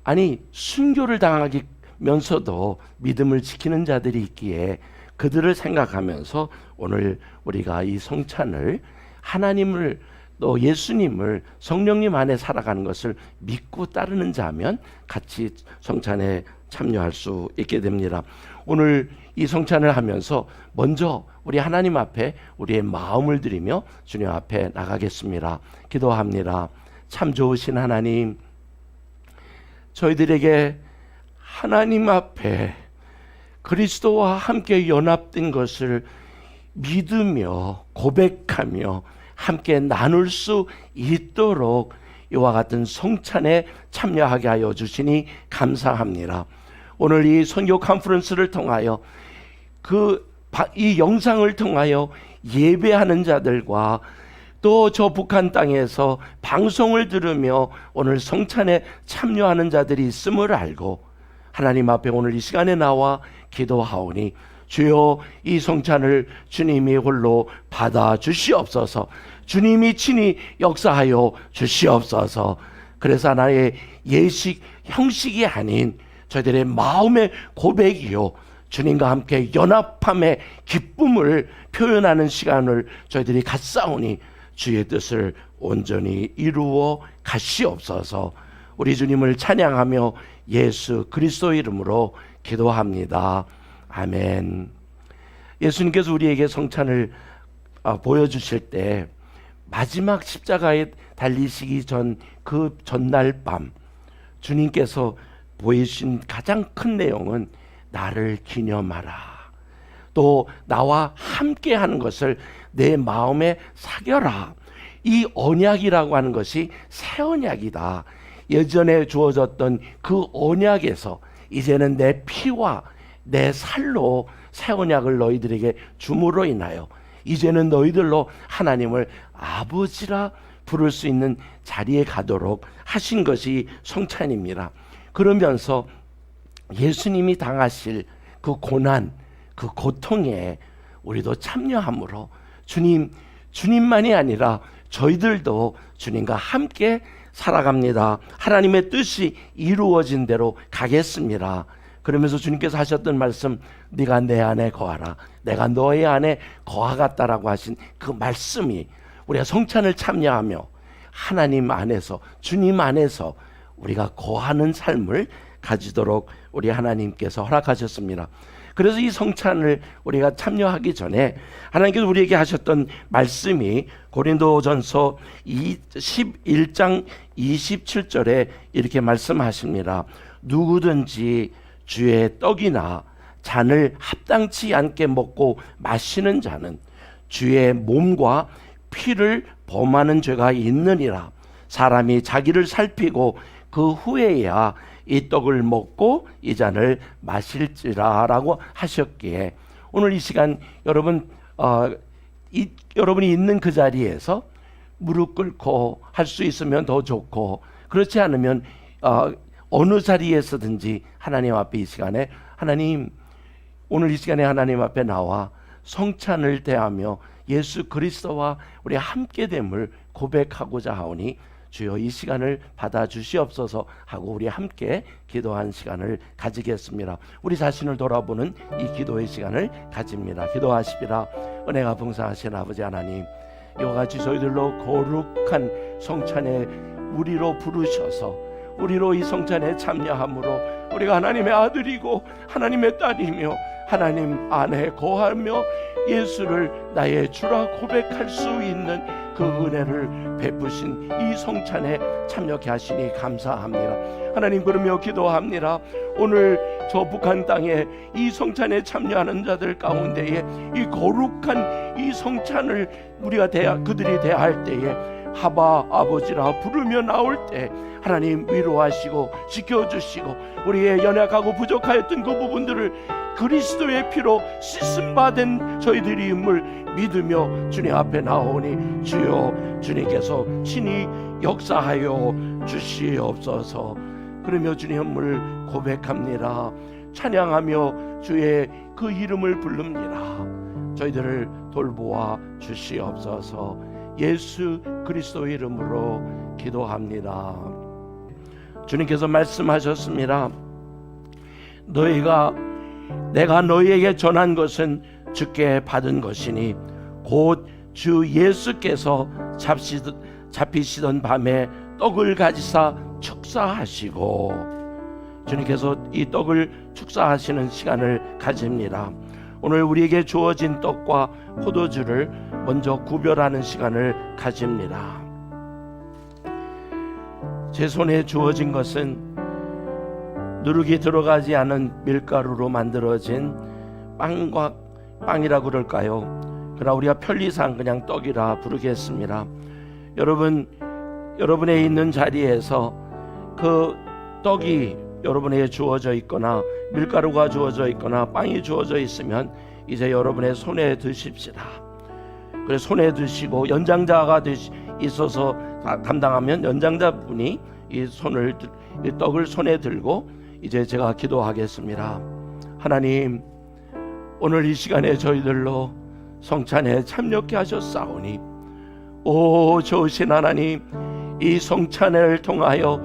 아니 순교를 당하면서도 믿음을 지키는 자들이 있기에 그들을 생각하면서 오늘 우리가 이 성찬을 하나님을 또 예수님을 성령님 안에 살아가는 것을 믿고 따르는 자면 같이 성찬에 참여할 수 있게 됩니다. 오늘 이 성찬을 하면서 먼저 우리 하나님 앞에 우리의 마음을 드리며 주님 앞에 나가겠습니다. 기도합니다. 참 좋으신 하나님, 저희들에게 하나님 앞에 그리스도와 함께 연합된 것을 믿으며 고백하며 함께 나눌 수 있도록 이와 같은 성찬에 참여하게 하여 주시니 감사합니다. 오늘 이 선교 컨퍼런스를 통하여 이 영상을 통하여 예배하는 자들과 또 저 북한 땅에서 방송을 들으며 오늘 성찬에 참여하는 자들이 있음을 알고 하나님 앞에 오늘 이 시간에 나와 기도하오니 주여 이 성찬을 주님이 홀로 받아 주시옵소서. 주님이 친히 역사하여 주시옵소서. 그래서 하나의 예식 형식이 아닌 저희들의 마음의 고백이요 주님과 함께 연합함의 기쁨을 표현하는 시간을 저희들이 갖사오니 주의 뜻을 온전히 이루어 가시옵소서. 우리 주님을 찬양하며 예수 그리스도 이름으로 기도합니다. 아멘. 예수님께서 우리에게 성찬을 보여주실 때 마지막 십자가에 달리시기 전 그 전날 밤 주님께서 보여주신 가장 큰 내용은 나를 기념하라. 또 나와 함께 하는 것을 내 마음에 사겨라. 이 언약이라고 하는 것이 새 언약이다. 예전에 주어졌던 그 언약에서 이제는 내 피와 내 살로 새 언약을 너희들에게 줌으로 인하여 이제는 너희들로 하나님을 아버지라 부를 수 있는 자리에 가도록 하신 것이 성찬입니다. 그러면서 예수님이 당하실 그 고난, 그 고통에 우리도 참여함으로 주님만이 아니라 저희들도 주님과 함께 살아갑니다. 하나님의 뜻이 이루어진 대로 가겠습니다. 그러면서 주님께서 하셨던 말씀, 네가 내 안에 거하라, 내가 너의 안에 거하겠다라고 하신 그 말씀이 우리가 성찬을 참여하며 하나님 안에서, 주님 안에서 우리가 거하는 삶을 가지도록 우리 하나님께서 허락하셨습니다. 그래서 이 성찬을 우리가 참여하기 전에 하나님께서 우리에게 하셨던 말씀이 고린도전서 11장 27절에 이렇게 말씀하십니다. 누구든지 주의 떡이나 잔을 합당치 않게 먹고 마시는 자는 주의 몸과 피를 범하는 죄가 있느니라. 사람이 자기를 살피고 그 후에야 이 떡을 먹고 이 잔을 마실지라 라고 하셨기에 오늘 이 시간 여러분이 있는 그 자리에서 무릎 꿇고 할 수 있으면 더 좋고, 그렇지 않으면 어느 자리에서든지 하나님 앞에 이 시간에 하나님, 오늘 이 시간에 하나님 앞에 나와 성찬을 대하며 예수 그리스도와 우리 함께됨을 고백하고자 하오니 주여 이 시간을 받아주시옵소서 하고 우리 함께 기도한 시간을 가지겠습니다. 우리 자신을 돌아보는 이 기도의 시간을 가집니다. 기도하시리라. 은혜가 풍성하신 아버지 하나님, 이와 같이 저희들로 거룩한 성찬에 우리로 부르셔서 우리로 이 성찬에 참여함으로 우리가 하나님의 아들이고 하나님의 딸이며 하나님 안에 거하며 예수를 나의 주라 고백할 수 있는 그 은혜를 베푸신 이 성찬에 참여케 하시니 감사합니다. 하나님, 그러며 기도합니다. 오늘 저 북한 땅에 이 성찬에 참여하는 자들 가운데에 이 거룩한 이 성찬을 우리가 그들이 대할 때에 하바 아버지라 부르며 나올 때 하나님 위로하시고 지켜주시고 우리의 연약하고 부족하였던 그 부분들을 그리스도의 피로 씻음받은 저희들임을 믿으며 주님 앞에 나오니 주여 주님께서 친히 역사하여 주시옵소서. 그러며 주님을 고백합니다. 찬양하며 주의 그 이름을 부릅니다. 저희들을 돌보아 주시옵소서. 예수 그리스도 이름으로 기도합니다. 주님께서 말씀하셨습니다. 내가 너희에게 전한 것은 주께 받은 것이니 곧 주 예수께서 잡히시던 밤에 떡을 가지사 축사하시고, 주님께서 이 떡을 축사하시는 시간을 가집니다. 오늘 우리에게 주어진 떡과 포도주를 먼저 구별하는 시간을 가집니다. 제 손에 주어진 것은 누룩이 들어가지 않은 밀가루로 만들어진 빵이라고 그럴까요? 그러나 우리가 편리상 그냥 떡이라 부르겠습니다. 여러분의 있는 자리에서 그 떡이 여러분에게 주어져 있거나 밀가루가 주어져 있거나 빵이 주어져 있으면 이제 여러분의 손에 드십시다. 그래서 손에 드시고, 연장자가 있어서 감당하면 연장자분이 이 떡을 손에 들고 이제 제가 기도하겠습니다. 하나님, 오늘 이 시간에 저희들로 성찬에 참여케 하셨사오니, 오 좋으신 하나님, 이 성찬을 통하여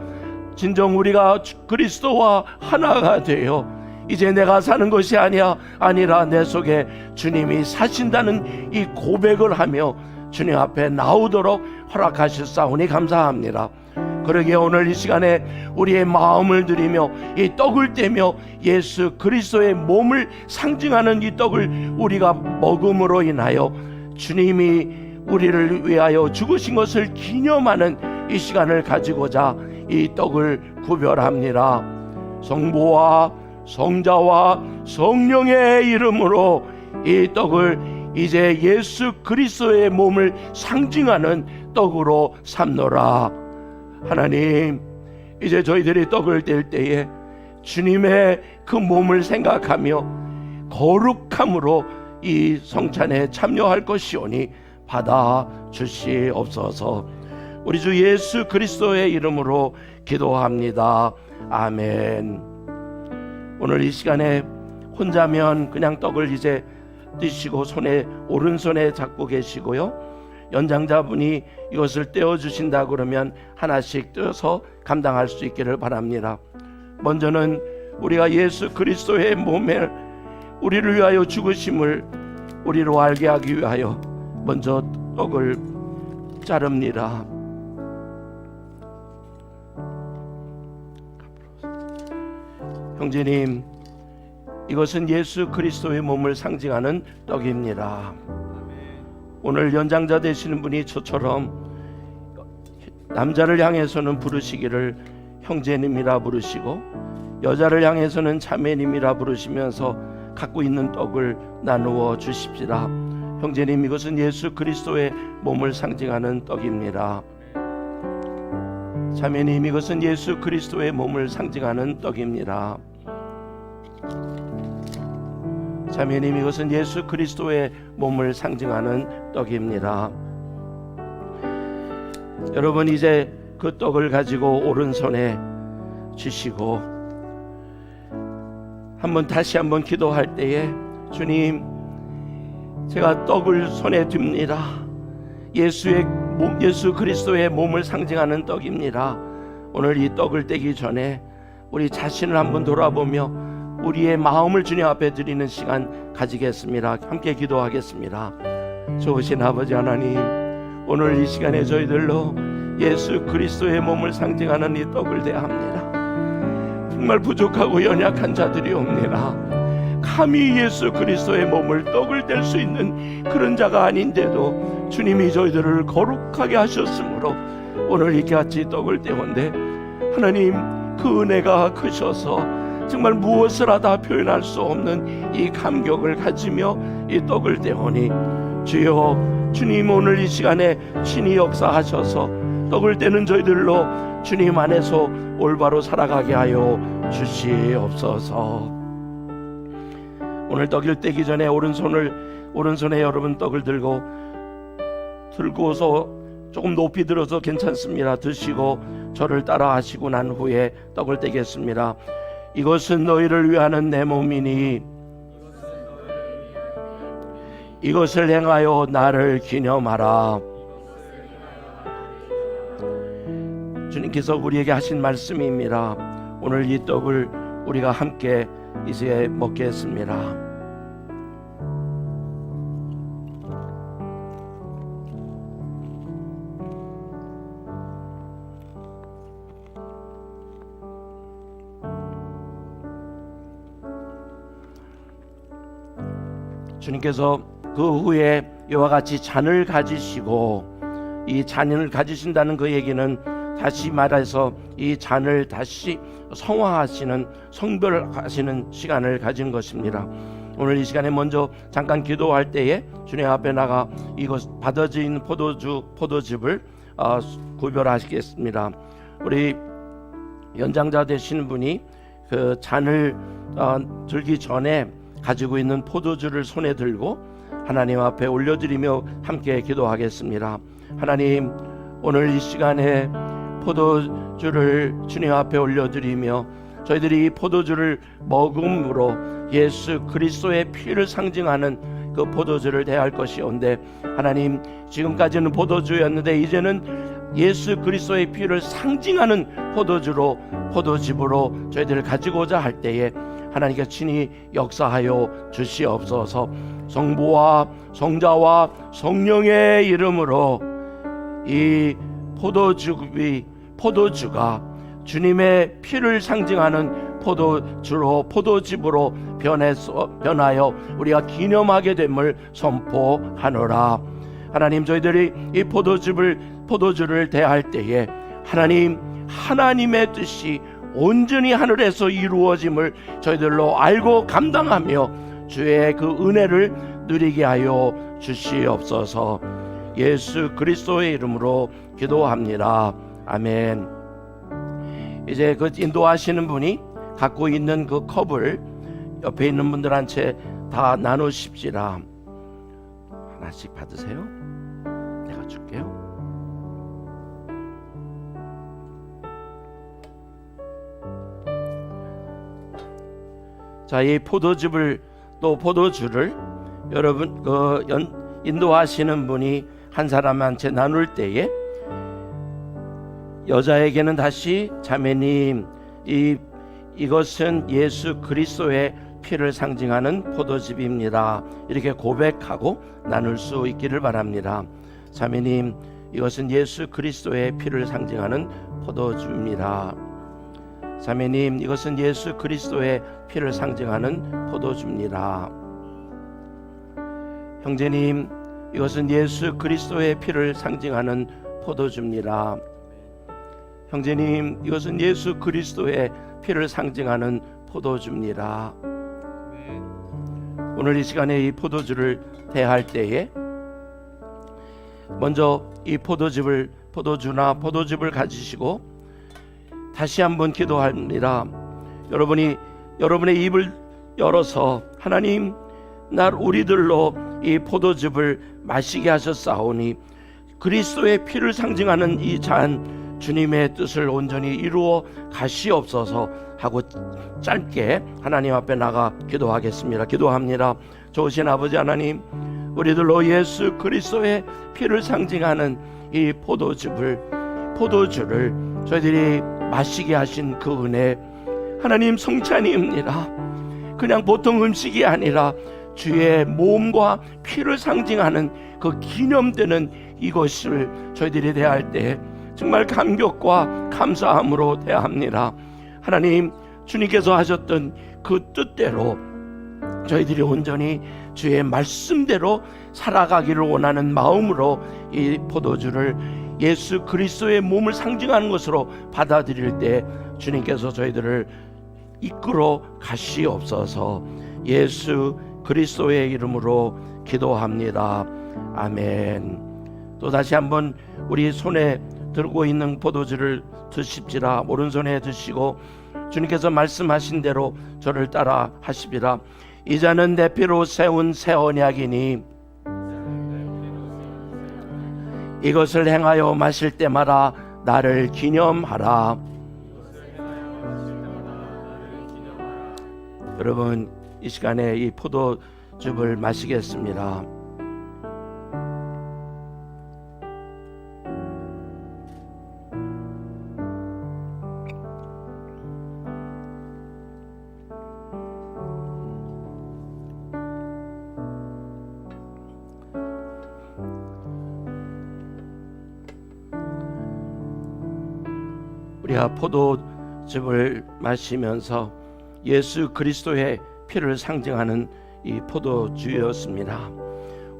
진정 우리가 그리스도와 하나가 되어 이제 내가 사는 것이 아니라 내 속에 주님이 사신다는 이 고백을 하며 주님 앞에 나오도록 허락하셨사오니 감사합니다. 그러기에 오늘 이 시간에 우리의 마음을 드리며 이 떡을 떼며 예수 그리스도의 몸을 상징하는 이 떡을 우리가 먹음으로 인하여 주님이 우리를 위하여 죽으신 것을 기념하는 이 시간을 가지고자 이 떡을 구별합니다. 성부와 성자와 성령의 이름으로 이 떡을 이제 예수 그리스도의 몸을 상징하는 떡으로 삼노라. 하나님, 이제 저희들이 떡을 뗄 때에 주님의 그 몸을 생각하며 거룩함으로 이 성찬에 참여할 것이오니 받아 주시옵소서. 우리 주 예수 그리스도의 이름으로 기도합니다. 아멘. 오늘 이 시간에 혼자면 그냥 떡을 이제 드시고 오른손에 잡고 계시고요, 연장자분이 이것을 떼어주신다 그러면 하나씩 떼어서 감당할 수 있기를 바랍니다. 먼저는 우리가 예수 그리스도의 몸에 우리를 위하여 죽으심을 우리로 알게 하기 위하여 먼저 떡을 자릅니다. 형제님, 이것은 예수 그리스도의 몸을 상징하는 떡입니다. 오늘 연장자 되시는 분이 저처럼 남자를 향해서는 부르시기를 형제님이라 부르시고, 여자를 향해서는 자매님이라 부르시면서 갖고 있는 떡을 나누어 주십시다. 형제님, 이것은 예수 그리스도의 몸을 상징하는 떡입니다. 자매님, 이것은 예수 그리스도의 몸을 상징하는 떡입니다. 자매님, 이것은 예수 그리스도의 몸을 상징하는 떡입니다. 여러분, 이제 그 떡을 가지고 오른손에 주시고 다시 한번 기도할 때에, 주님, 제가 떡을 손에 듭니다. 예수 그리스도의 몸을 상징하는 떡입니다. 오늘 이 떡을 떼기 전에 우리 자신을 한번 돌아보며 우리의 마음을 주님 앞에 드리는 시간 가지겠습니다. 함께 기도하겠습니다. 좋으신 아버지 하나님, 오늘 이 시간에 저희들로 예수 그리스도의 몸을 상징하는 이 떡을 대합니다. 정말 부족하고 연약한 자들이옵니다. 감히 예수 그리스도의 몸을 떡을 뗄 수 있는 그런 자가 아닌데도 주님이 저희들을 거룩하게 하셨으므로 오늘 이렇게 같이 떡을 떼온데, 하나님, 그 은혜가 크셔서 정말 무엇을 하다 표현할 수 없는 이 감격을 가지며 이 떡을 떼오니, 주여, 주님 오늘 이 시간에 친히 역사하셔서 떡을 떼는 저희들로 주님 안에서 올바로 살아가게 하여 주시옵소서. 오늘 떡을 떼기 전에 오른손에 여러분 떡을 들고서 조금 높이 들어서 괜찮습니다. 드시고 저를 따라 하시고 난 후에 떡을 떼겠습니다. 이것은 너희를 위하는 내 몸이니 이것을 행하여 나를 기념하라. 주님께서 우리에게 하신 말씀입니다. 오늘 이 떡을 우리가 함께 이제 먹겠습니다. 주님께서 그 후에 이와 같이 잔을 가지시고, 이 잔을 가지신다는 그 얘기는 다시 말해서 이 잔을 다시 성화하시는, 성별하시는 시간을 가진 것입니다. 오늘 이 시간에 먼저 잠깐 기도할 때에 주님 앞에 나가 이것 받아진 포도즙을 구별하시겠습니다. 우리 연장자 되시는 분이 그 잔을 들기 전에 가지고 있는 포도주를 손에 들고 하나님 앞에 올려드리며 함께 기도하겠습니다. 하나님, 오늘 이 시간에 포도주를 주님 앞에 올려드리며 저희들이 이 포도주를 먹음으로 예수 그리스도의 피를 상징하는 그 포도주를 대할 것이온데, 하나님, 지금까지는 포도주였는데 이제는 예수 그리스도의 피를 상징하는 포도즙으로 저희들을 가지고자 할 때에 하나님께서 친히 역사하여 주시옵소서. 성부와 성자와 성령의 이름으로 이 포도주가 주님의 피를 상징하는 포도즙으로 변하여 우리가 기념하게 됨을 선포하노라. 하나님, 저희들이 이 포도주를 대할 때에 하나님의 뜻이 온전히 하늘에서 이루어짐을 저희들로 알고 감당하며 주의 그 은혜를 누리게 하여 주시옵소서. 예수 그리스도의 이름으로 기도합니다. 아멘. 이제 그 인도하시는 분이 갖고 있는 그 컵을 옆에 있는 분들한테 다 나누십시다. 하나씩 받으세요. 내가 줄게요. 자, 이 포도주를 여러분 인도하시는 분이 한 사람한테 나눌 때에 여자에게는 다시 자매님, 이것은 예수 그리스도의 피를 상징하는 포도즙입니다. 이렇게 고백하고 나눌 수 있기를 바랍니다. 자매님, 이것은 예수 그리스도의 피를 상징하는 포도주입니다. 자매님, 이것은 예수 그리스도의 피를 상징하는 포도주입니다. 형제님, 이것은 예수 그리스도의 피를 상징하는 포도주입니다. 형제님, 이것은 예수 그리스도의 피를 상징하는 포도주입니다. 오늘 이 시간에 이 포도주를 대할 때에 먼저 이 포도즙을 가지시고 다시 한번 기도합니다. 여러분의 입을 열어서 하나님, 우리들로 이 포도즙을 마시게 하셨사오니 그리스도의 피를 상징하는 이 잔 주님의 뜻을 온전히 이루어 가시옵소서 하고 짧게 하나님 앞에 나가 기도하겠습니다. 기도합니다. 좋으신 아버지 하나님, 우리들로 예수 그리스도의 피를 상징하는 이 포도주를 저희들이 마시게 하신 그 은혜, 하나님 성찬이입니다. 그냥 보통 음식이 아니라 주의 몸과 피를 상징하는 그 기념되는 이것을 저희들이 대할 때 정말 감격과 감사함으로 대합니다. 하나님, 주님께서 하셨던 그 뜻대로 저희들이 온전히 주의 말씀대로 살아가기를 원하는 마음으로 이 포도주를 예수 그리스도의 몸을 상징하는 것으로 받아들일 때 주님께서 저희들을 이끌어 가시옵소서. 예수 그리스도의 이름으로 기도합니다. 아멘. 또 다시 한번 우리 손에 들고 있는 포도주를 드십시라. 오른손에 드시고 주님께서 말씀하신 대로 저를 따라 하시리라. 이 잔은 내 피로 세운 새 언약이니 이것을 행하여 마실 때마다 나를 기념하라. 여러분, 이 시간에 이 포도즙을 마시겠습니다. 우리가 포도즙을 마시면서 예수 그리스도의 피를 상징하는 이 포도주였습니다.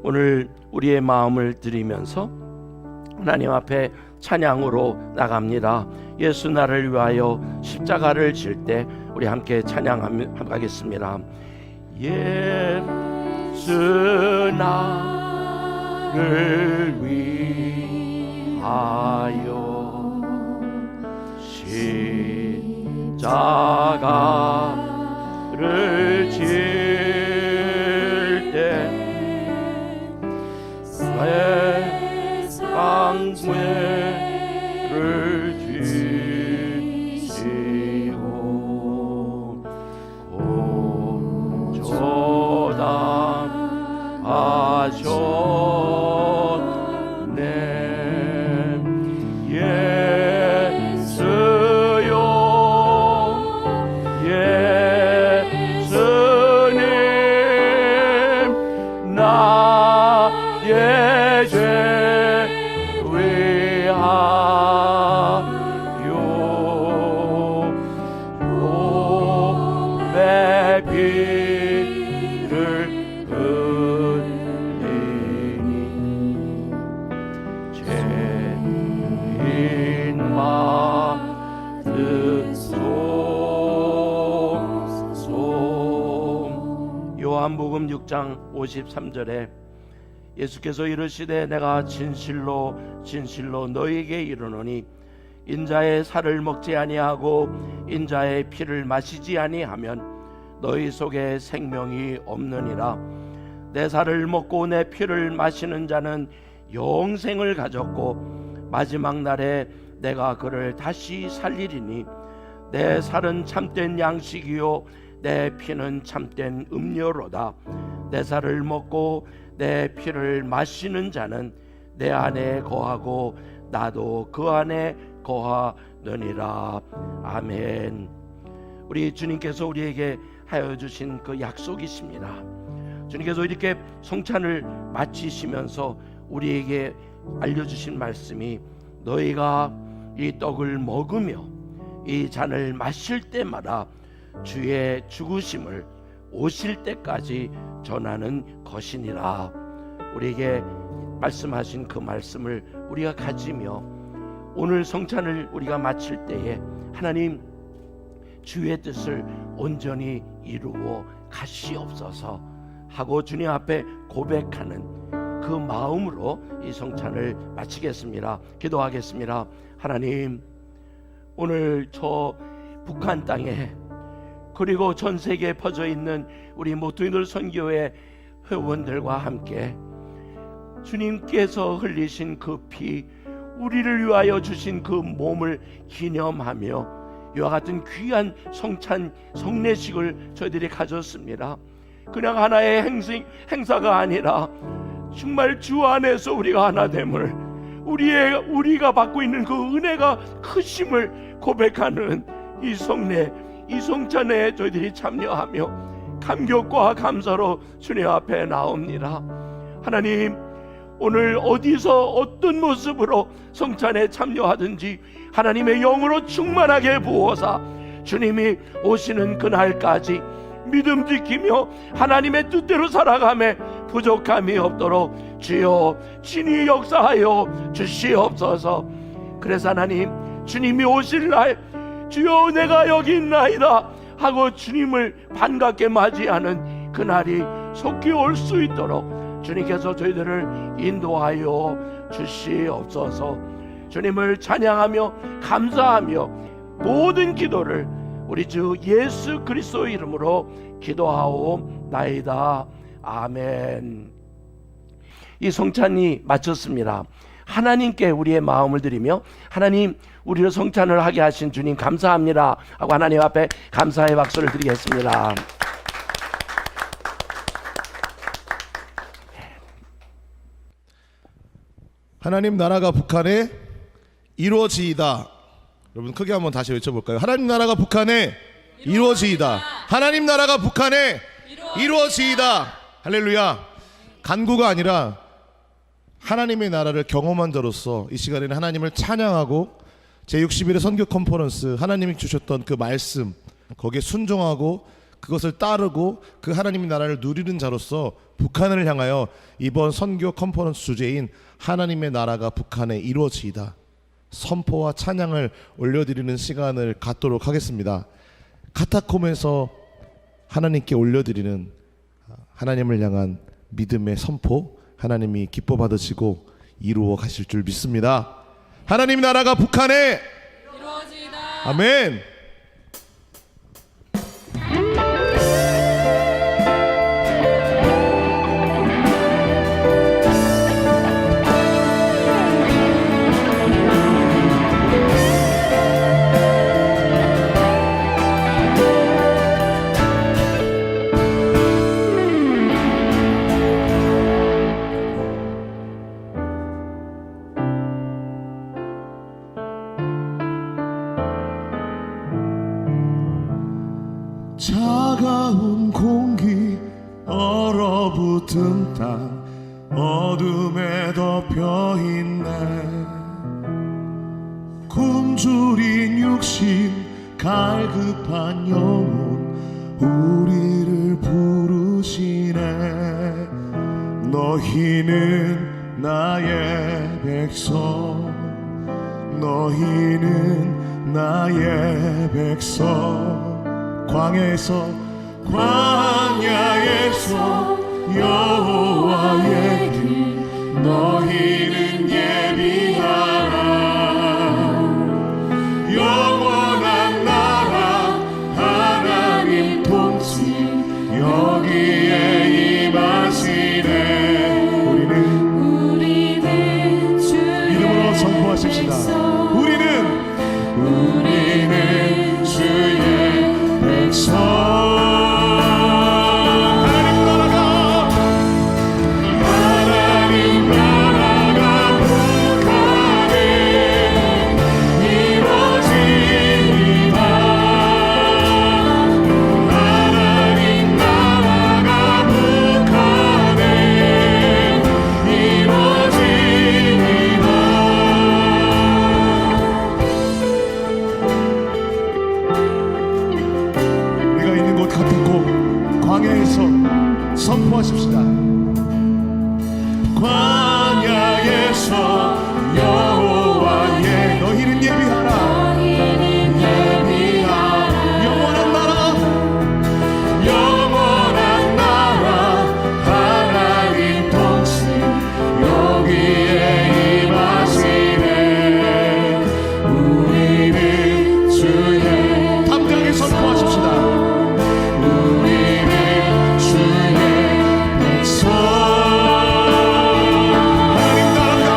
오늘 우리의 마음을 드리면서 하나님 앞에 찬양으로 나갑니다. 예수 나를 위하여 십자가를 질 때 우리 함께 찬양하겠습니다. 예수 나를 위하여 십자가를 질 때 세상 죄를 지시고 고초당하셨네. 예수여 예수님 나의 죄 위하여 몸에 피를 흘리니 죄인 받으소서. 요한복음 6장 53절에 예수께서 이르시되 내가 진실로 진실로 너희에게 이르노니 인자의 살을 먹지 아니하고 인자의 피를 마시지 아니하면 너희 속에 생명이 없느니라. 내 살을 먹고 내 피를 마시는 자는 영생을 가졌고 마지막 날에 내가 그를 다시 살리리니 내 살은 참된 양식이요 내 피는 참된 음료로다. 내 살을 먹고 내 피를 마시는 자는 내 안에 거하고 나도 그 안에 거하느니라. 아멘. 우리 주님께서 우리에게 하여 주신 그 약속이십니다. 주님께서 이렇게 성찬을 마치시면서 우리에게 알려주신 말씀이 너희가 이 떡을 먹으며 이 잔을 마실 때마다 주의 죽으심을 오실 때까지 전하는 것이니라. 우리에게 말씀하신 그 말씀을 우리가 가지며 오늘 성찬을 우리가 마칠 때에 하나님 주의 뜻을 온전히 이루어 가시옵소서 하고 주님 앞에 고백하는 그 마음으로 이 성찬을 마치겠습니다. 기도하겠습니다. 하나님, 오늘 저 북한 땅에 그리고 전 세계에 퍼져 있는 우리 모퉁이돌 선교회 회원들과 함께 주님께서 흘리신 그 피, 우리를 위하여 주신 그 몸을 기념하며 이와 같은 귀한 성찬 성례식을 저희들이 가졌습니다. 그냥 하나의 행사가 아니라 정말 주 안에서 우리가 하나됨을, 우리가 받고 있는 그 은혜가 크심을 고백하는 이 성례, 이 성찬에 저희들이 참여하며 감격과 감사로 주님 앞에 나옵니다. 하나님, 오늘 어디서 어떤 모습으로 성찬에 참여하든지 하나님의 영으로 충만하게 부어사 주님이 오시는 그날까지 믿음 지키며 하나님의 뜻대로 살아가며 부족함이 없도록 주여 친히 역사하여 주시옵소서. 그래서 하나님, 주님이 오실 날 주여 내가 여기 있나이다 하고 주님을 반갑게 맞이하는 그날이 속히 올 수 있도록 주님께서 저희들을 인도하여 주시옵소서. 주님을 찬양하며 감사하며 모든 기도를 우리 주 예수 그리스도 이름으로 기도하옵나이다. 아멘. 이 성찬이 마쳤습니다. 하나님께 우리의 마음을 드리며 하나님, 우리를 성찬을 하게 하신 주님 감사합니다 하고 하나님 앞에 감사의 박수를 드리겠습니다. 하나님 나라가 북한에 이루어지이다. 여러분 크게 한번 다시 외쳐볼까요? 하나님 나라가 북한에 이루어지이다. 하나님 나라가 북한에 이루어지이다. 할렐루야. 간구가 아니라 하나님의 나라를 경험한 자로서 이 시간에는 하나님을 찬양하고 제61회 선교 컨퍼런스 하나님이 주셨던 그 말씀 거기에 순종하고 그것을 따르고 그 하나님의 나라를 누리는 자로서 북한을 향하여 이번 선교 컨퍼런스 주제인 하나님의 나라가 북한에 이루어지이다 선포와 찬양을 올려드리는 시간을 갖도록 하겠습니다. 카타콤에서 하나님께 올려드리는 하나님을 향한 믿음의 선포, 하나님이 기뻐 받으시고 이루어 가실 줄 믿습니다. 하나님 나라가 북한에 이루어지이다. 아멘. 차가운 공기 얼어붙은 땅 어둠에 덮여있네 굶주린 육신 갈급한 영혼 우리를 부르시네 너희는 나의 백성 너희는 나의 백성 광야에서 여호와의 길 너희는 예비하라 영원한 나라 하나님 통치 여기에 임하시네 우리는 주의 이름으로 선포하십시다. 우리는 주의 하나님 나라가 북한에 이루어지이다 하나님 나라가 북한에 이루어지이다 우리가 있는 곳 같았고 광야에서 선포하십시다. 광야에서 여호와의 너희는 예비하라 영원한 나라 하나님 통치 여기에 임하시네 우리는 주의 담대하게 선포하십시다. 우리는 주의 백성 하나님 나라가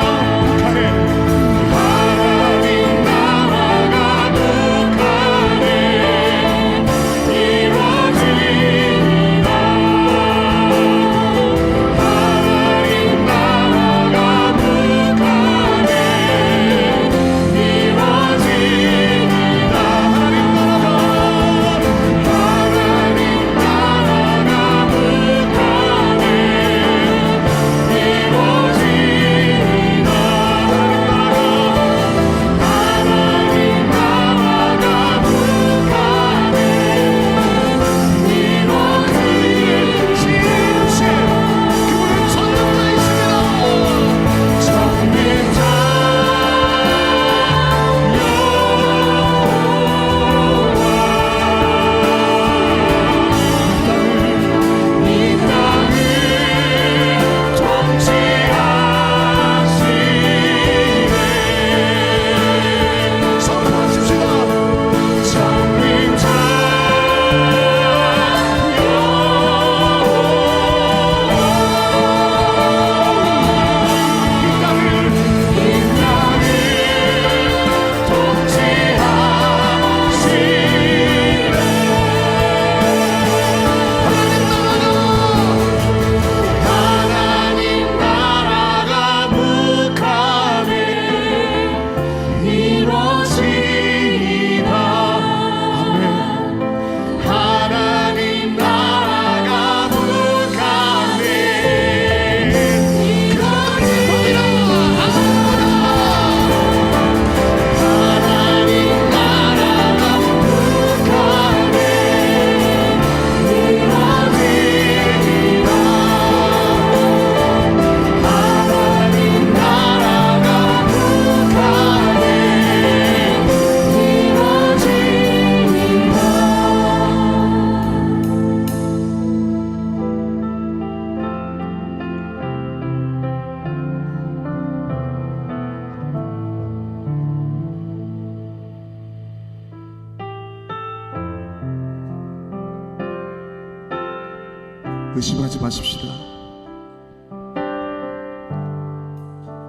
의심하지 마십시다.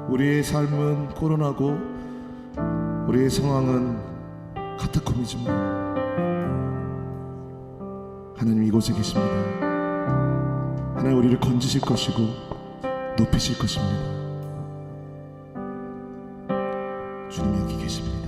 우리의 삶은 코로나고 우리의 상황은 카타콤이지만 하나님 이곳에 계십니다. 하나님 우리를 건지실 것이고 높이실 것입니다. 주님이 여기 계십니다.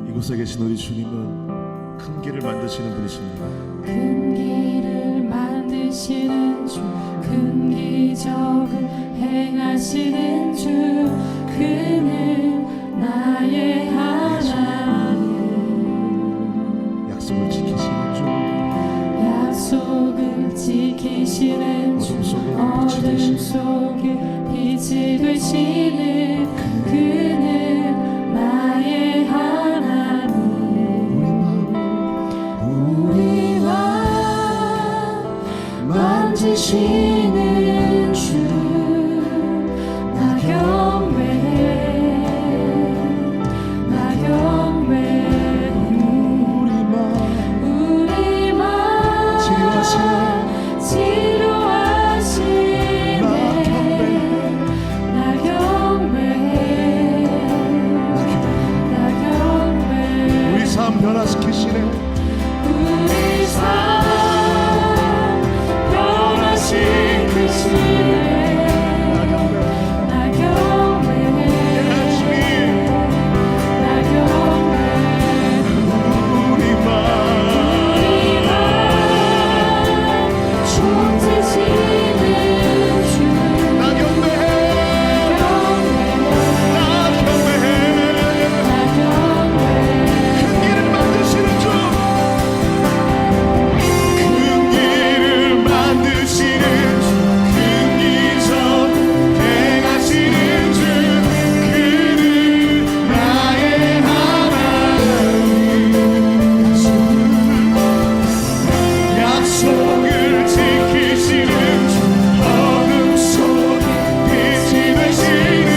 이곳에 계신 우리 주님은 큰 길을 만드시는 분이십니다. 큰 길을 만드시는 주, 큰 기적을 행하시는 주, 그는 나의 하나님. 약속을 지키시는 주, 약속을 지키시는 주, 어둠 속에 빛이 되시는 그는 나의 하나님. 우리와 만지시는 주, 나 경배해, 나 경배해. 우리만 치료하시네, 나 경배해, 나 경배해. 우리 삶 변화시키시네. 우리 삶 변화시키시네, 나 경배해, 나 경배해. 우리만 촌지시는 주, 나 경배해, 나 경배해, 나 경배해. 큰 길을 만드시는 주, 큰 길을 만드시는 주, 큰 기적 행하시는 주, 그는 나의 하나님. 약속을 지키시는 주, 어둠 속에 빛이 되시는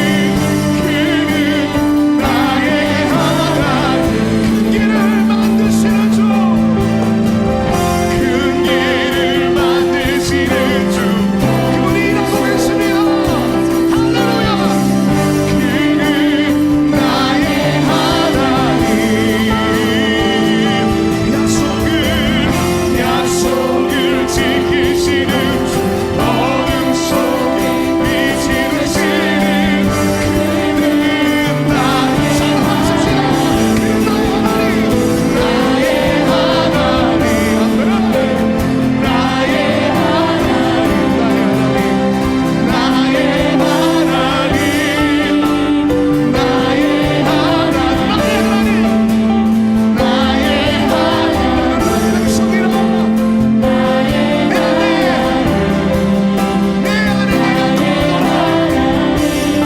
그는 나의 하나님. 큰 길을 만드시는 주, 큰 길을 만드시는 주, 그분이 일하고 계십니다. 할렐루야. 그는 나의 하나님. 약속을 지키시는 주, 어둠 속에 빛이 되시는 그는 나의 사랑하십시오. 그는 나의 하나님, 나의 하나님, 나의 하나님, 나의 하나님, 나의 하나님, 약속이라.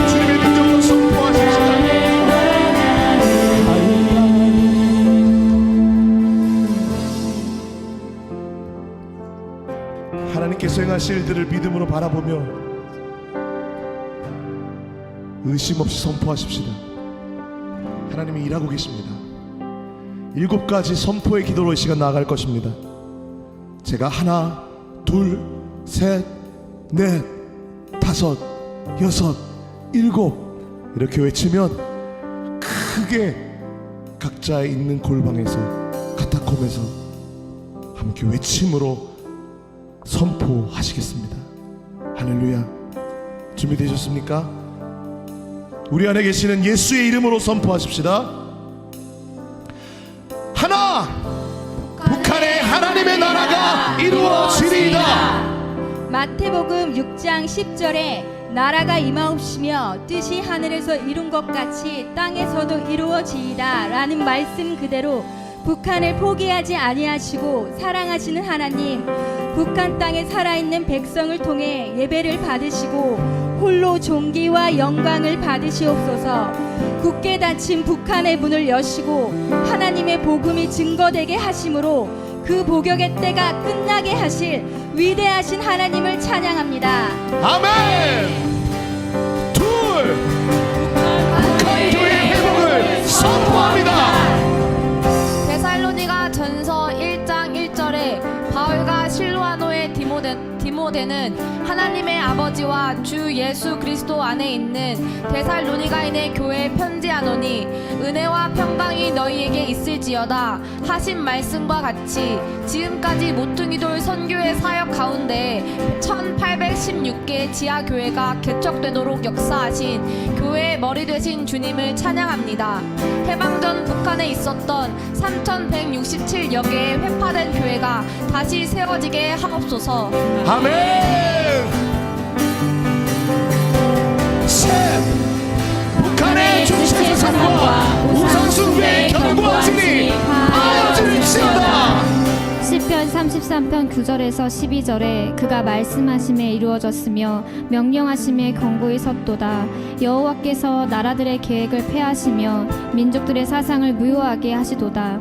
주님의 능력으로 선포하십시다. 하나님께서 행하실 일들을 믿음으로 바라보며 의심 없이 선포하십시다. 하나님이 일하고 계십니다. 7가지 선포의 기도로 이 시간 나아갈 것입니다. 제가 하나, 둘, 셋, 넷, 다섯, 여섯, 일곱 이렇게 외치면 크게 각자 있는 골방에서 카타콤에서 함께 외침으로 선포하시겠습니다. 할렐루야. 준비되셨습니까? 우리 안에 계시는 예수의 이름으로 선포하십시다. 하나, 북한의 하나님의 나라가 이루어지리이다. 마태복음 6장 10절에 나라가 임하옵시며 뜻이 하늘에서 이룬 것 같이 땅에서도 이루어지이다 라는 말씀 그대로 북한을 포기하지 아니하시고 사랑하시는 하나님, 북한 땅에 살아있는 백성을 통해 예배를 받으시고 홀로 존귀와 영광을 받으시옵소서. 굳게 닫힌 북한의 문을 여시고 하나님의 복음이 증거되게 하심으로 그 복역의 때가 끝나게 하실 위대하신 하나님을 찬양합니다. 아멘. 둘, 북한 교회의 회복을 선포합니다. 데살로니가 전서 1장 1절에 바울과 실로아노의 디모데는 하나님의 아버지와 주 예수 그리스도 안에 있는 데살로니가인의 교회에 편지하노니 은혜와 평강이 너희에게 있을지어다 하신 말씀과 같이 지금까지 모퉁이돌 선교의 사역 가운데 1816개 지하교회가 개척되도록 역사하신 교회의 머리 되신 주님을 찬양합니다. 해방전 북한에 있었던 3167여 개의 회파된 교회가 다시 세워지게 하옵소서. 아멘. 셋, 북한의 중세사상과 우상숭배의 견고하시니 하여질지어다. 시편 33편 9절에서 12절에 그가 말씀하심에 이루어졌으며 명령하심에 견고히 섰도다. 여호와께서 나라들의 계획을 폐하시며 민족들의 사상을 무효하게 하시도다.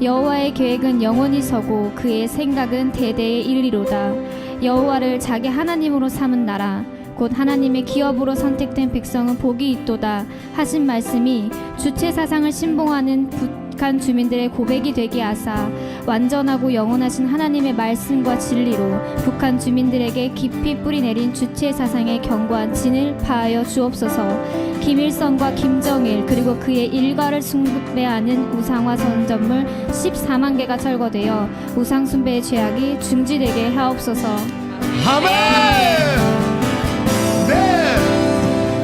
여호와의 계획은 영원히 서고 그의 생각은 대대에 이르리로다. 여호와를 자기 하나님으로 삼은 나라 곧 하나님의 기업으로 선택된 백성은 복이 있도다 하신 말씀이 주체 사상을 신봉하는 북한 주민들의 고백이 되게 하사 완전하고 영원하신 하나님의 말씀과 진리로 북한 주민들에게 깊이 뿌리내린 주체 사상의 견고한 진을 파하여 주옵소서. 김일성과 김정일 그리고 그의 일가를 숭배하는 우상화 선전물 14만 개가 철거되어 우상숭배의 죄악이 중지되게 하옵소서. 아멘. 네,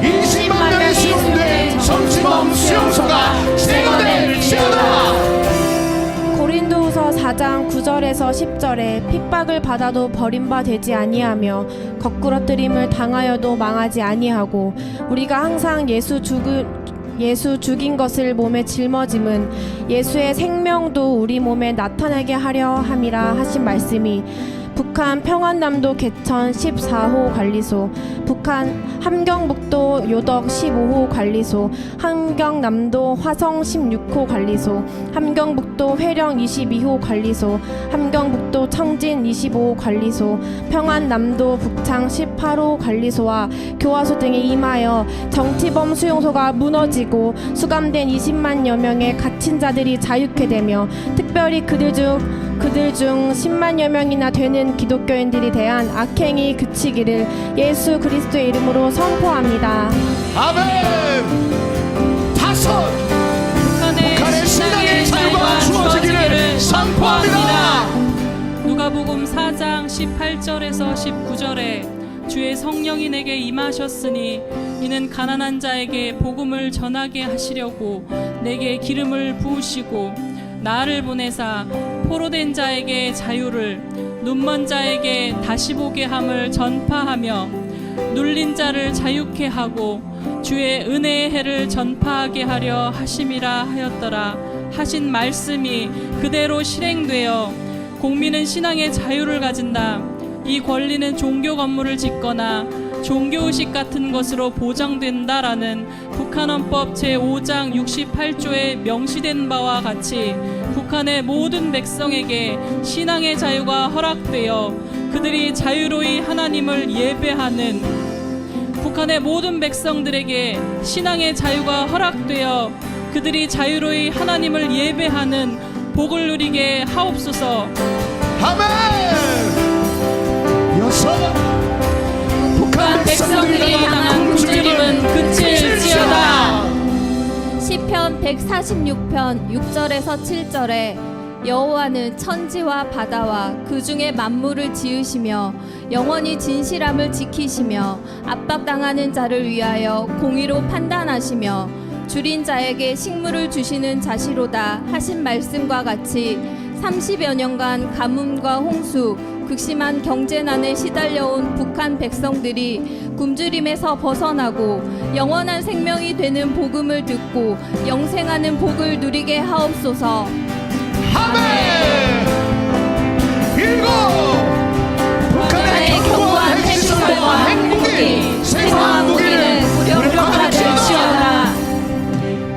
20만 명이 수용된 정치범 수용소가 제거될지어다. 고린도후서 4장 9절에서 10절에 핍박을 받아도 버림받지 아니하며 거꾸러뜨림을 당하여도 망하지 아니하고 우리가 항상 예수 죽인 것을 몸에 짊어짐은 예수의 생명도 우리 몸에 나타나게 하려 함이라 하신 말씀이 북한 평안남도 개천 14호 관리소, 북한 함경북도 요덕 15호 관리소, 함경남도 화성 16호 관리소, 함경북도 회령 22호 관리소, 함경북도 청진 25호 관리소, 평안남도 북창 18호 관리소와 교화소 등에 임하여 정치범 수용소가 무너지고 수감된 20만여 명의 갇힌 자들이 자유케 되며 특별히 그들 중 10만여 명이나 되는 기독교인들이 대한 악행이 그치기를 예수 그리스도의 이름으로 선포합니다. 아멘. 다섯, 북한의 신앙의 자유가 주어지기를 선포합니다. 누가복음 4장 18절에서 19절에 주의 성령이 내게 임하셨으니 이는 가난한 자에게 복음을 전하게 하시려고 내게 기름을 부으시고 나를 보내사 포로된 자에게 자유를 눈먼 자에게 다시 보게 함을 전파하며 눌린 자를 자유케 하고 주의 은혜의 해를 전파하게 하려 하심이라 하였더라 하신 말씀이 그대로 실행되어 공민은 신앙의 자유를 가진다. 이 권리는 종교 건물을 짓거나 종교의식 같은 것으로 보장된다라는 북한헌법 제5장 68조에 명시된 바와 같이 북한의 모든 백성에게 신앙의 자유가 허락되어 그들이 자유로이 하나님을 예배하는 북한의 모든 백성들에게 신앙의 자유가 허락되어 그들이 자유로이 하나님을 예배하는 복을 누리게 하옵소서. 아멘. 여섯, 북한 백성들이 당한 굶주림은 그칠지어다. 시편 146편 6절에서 7절에 여호와는 천지와 바다와 그 중에 만물을 지으시며 영원히 진실함을 지키시며 압박당하는 자를 위하여 공의로 판단하시며 줄인 자에게 식물을 주시는 자시로다 하신 말씀과 같이 30여 년간 가뭄과 홍수, 극심한 경제난에 시달려온 북한 백성들이 굶주림에서 벗어나고 영원한 생명이 되는 복음을 듣고 영생하는 복을 누리게 하옵소서. 아멘. 일곱 북한의 견고한 핵시설과 핵무기 생화학 무기는 무력화될지어다.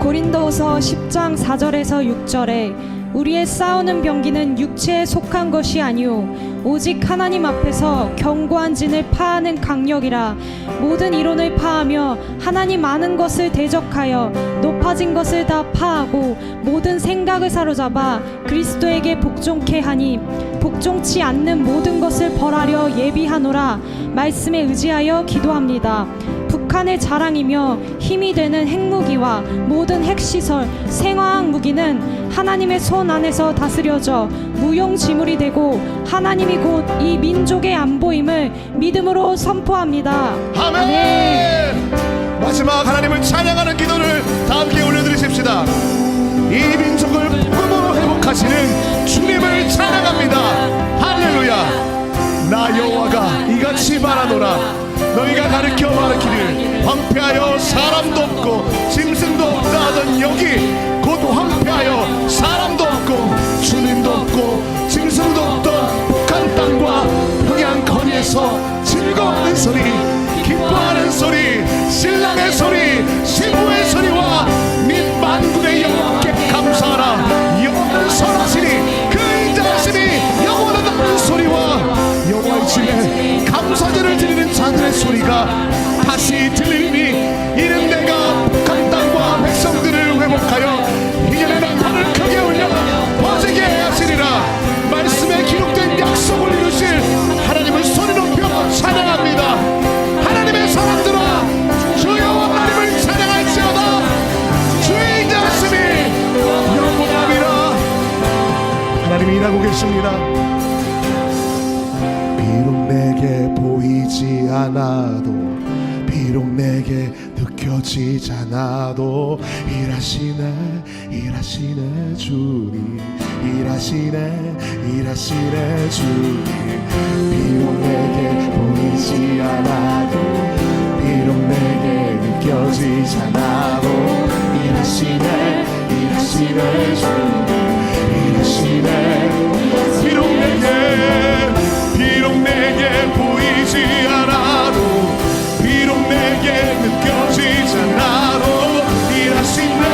고린도후서 10장 4절에서 6절에 우리의 싸우는 병기는 육체에 속한 것이 아니오 오직 하나님 앞에서 견고한 진을 파하는 강력이라. 모든 이론을 파하며 하나님 아는 것을 대적하여 높아진 것을 다 파하고 모든 생각을 사로잡아 그리스도에게 복종케 하니 복종치 않는 모든 것을 벌하려 예비하노라. 말씀에 의지하여 기도합니다. 북한의 자랑이며 힘이 되는 핵무기와 모든 핵시설, 생화학 무기는 하나님의 손 안에서 다스려져 무용지물이 되고 하나님이 곧 이 민족의 안보임을 믿음으로 선포합니다. 아멘. 마지막 하나님을 찬양하는 기도를 다 함께 올려드리십시다. 이 민족을 복음으로 회복하시는 주님을 찬양합니다. 할렐루야. 나 여호와가 이같이 말하노라. 너희가 가르치기를 황폐하여 사람도 없고 짐승도 없다 하던 여기 곧 황폐하여 사람도 없고 주님도 없고 짐승도 없던 북한 땅과 평양 거리에서 즐거워하는 소리, 기뻐하는 소리, 신랑의 소리, 신부의 소리와 및 만군의 여호와께 감사하라. 영원한 선하시니 그 인자하시니 영원하다는 소리와 여호와의 집에 감사제를 드리는 자들의 소리가 다시 들리니 이는 내가 북한 땅과 백성들을 회복하여 이전의 나팔을 크게 울려 퍼지게 하시리라. 말씀에 기록된 약속을 이루실 하나님을 소리 높여 찬양합니다. 하나님의 사람들아 주여 하나님을 찬양할지어다. 주의 인자하심이 영원하리라. 하나님이 일하고 계십니다. 비록 내게 보이지 않아도 비록 내게 느껴지지 않아도 일하시네 주님, 일하시네 주님. 비록 내게 보이지 않아도 비록 내게 느껴지지 않아도 일하시네 주님, 일하시네. 비록 내게 보이지 않아도 비록 내게 느껴지지 않아도 일하시네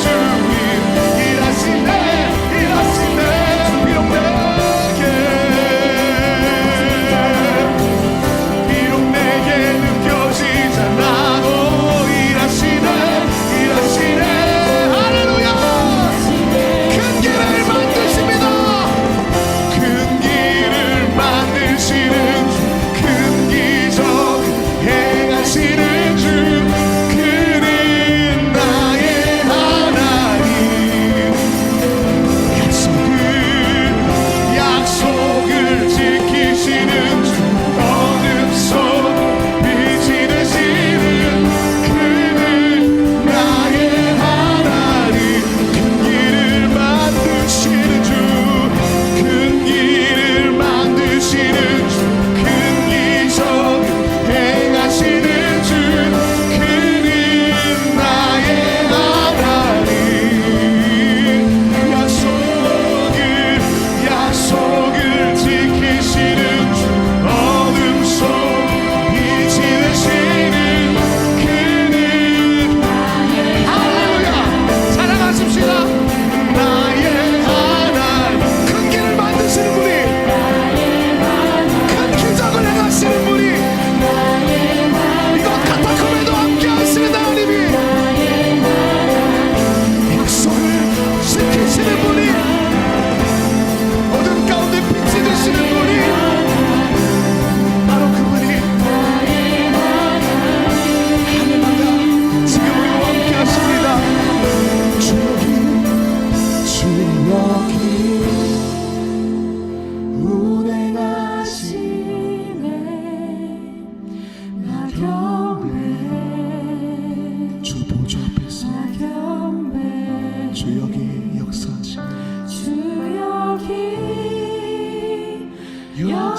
주님, 일하시네. 비록 내게 느껴지지 않아도 일하시네. 할렐루야.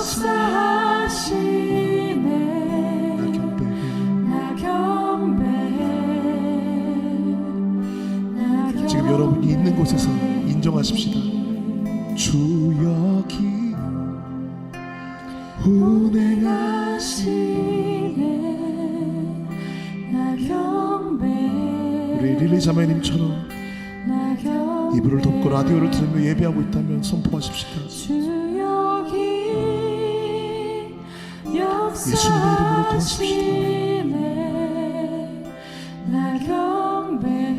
역사하시네 나 경배해 지금 여러분이 있는 곳에서 인정하십시다. 주 여기 운행하시네 나 경배해 우리 릴리 자매님처럼 나 경배해 이불을 덮고 라디오를 들으며 예배하고 있다면 선포하십시다. 주 여기 예수님의 이름으로 도와주십시오. 역사하시네 나 경배해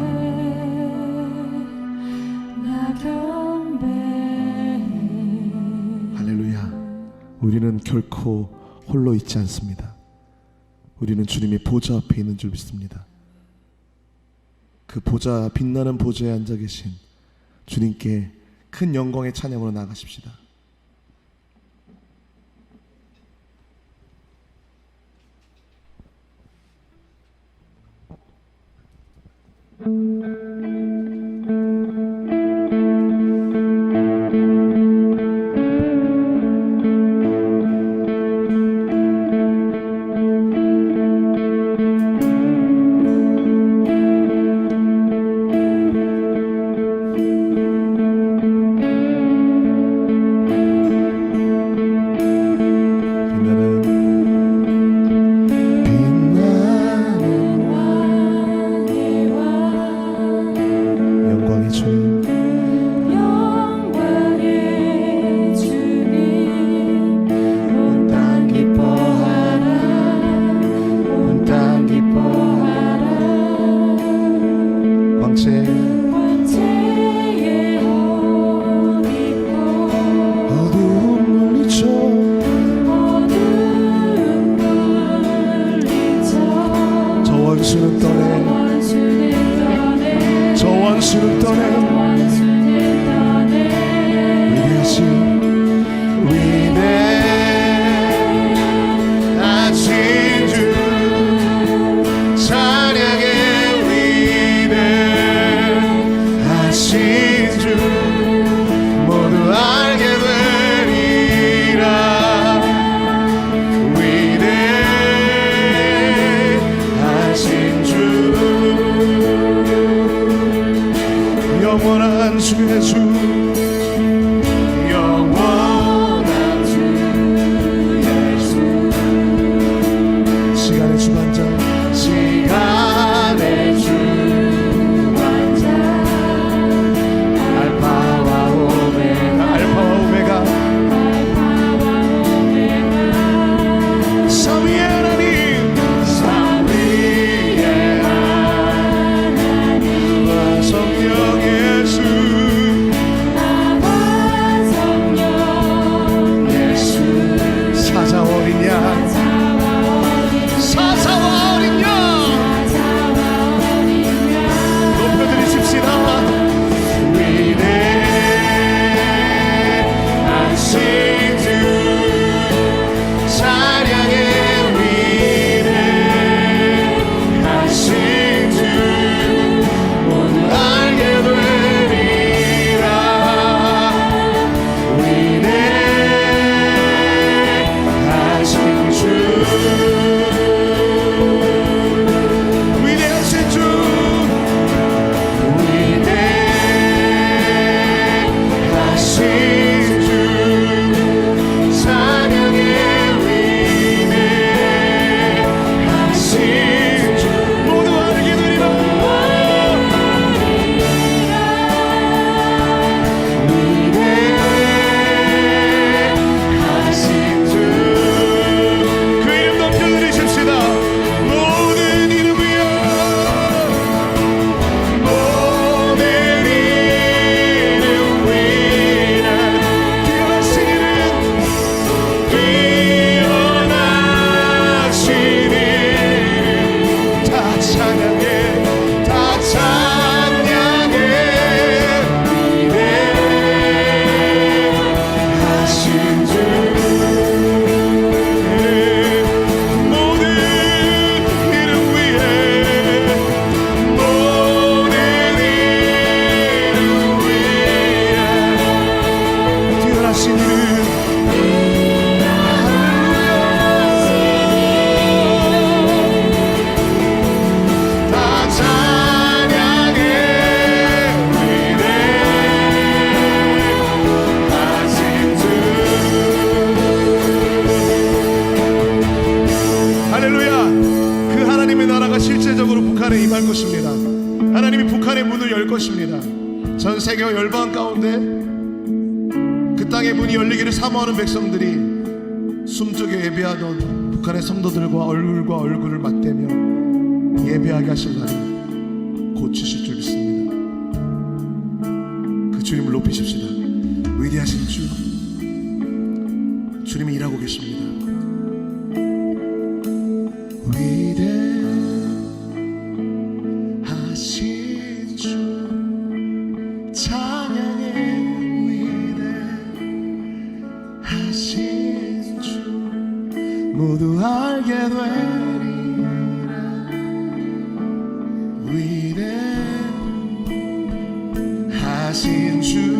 나 경배해 할렐루야. 우리는 결코 홀로 있지 않습니다. 우리는 주님의 보좌 앞에 있는 줄 믿습니다. 그 보좌, 빛나는 보좌에 앉아 계신 주님께 큰 영광의 찬양으로 나아가십시다. 것입니다. 전 세계와 열방 가운데 그 땅의 문이 열리기를 사모하는 백성들이 숨죽여 예배하던 북한의 성도들과 얼굴과 얼굴을 맞대며 예배하게 하실 날을 고치실 줄 믿습니다. 그 주님을 높이십시다. 위대하신 주, 주님이 일하고 계십니다. 위대하신 주, 찬양의 위대하신 주, 모두 알게 되리라. 위대하신 주,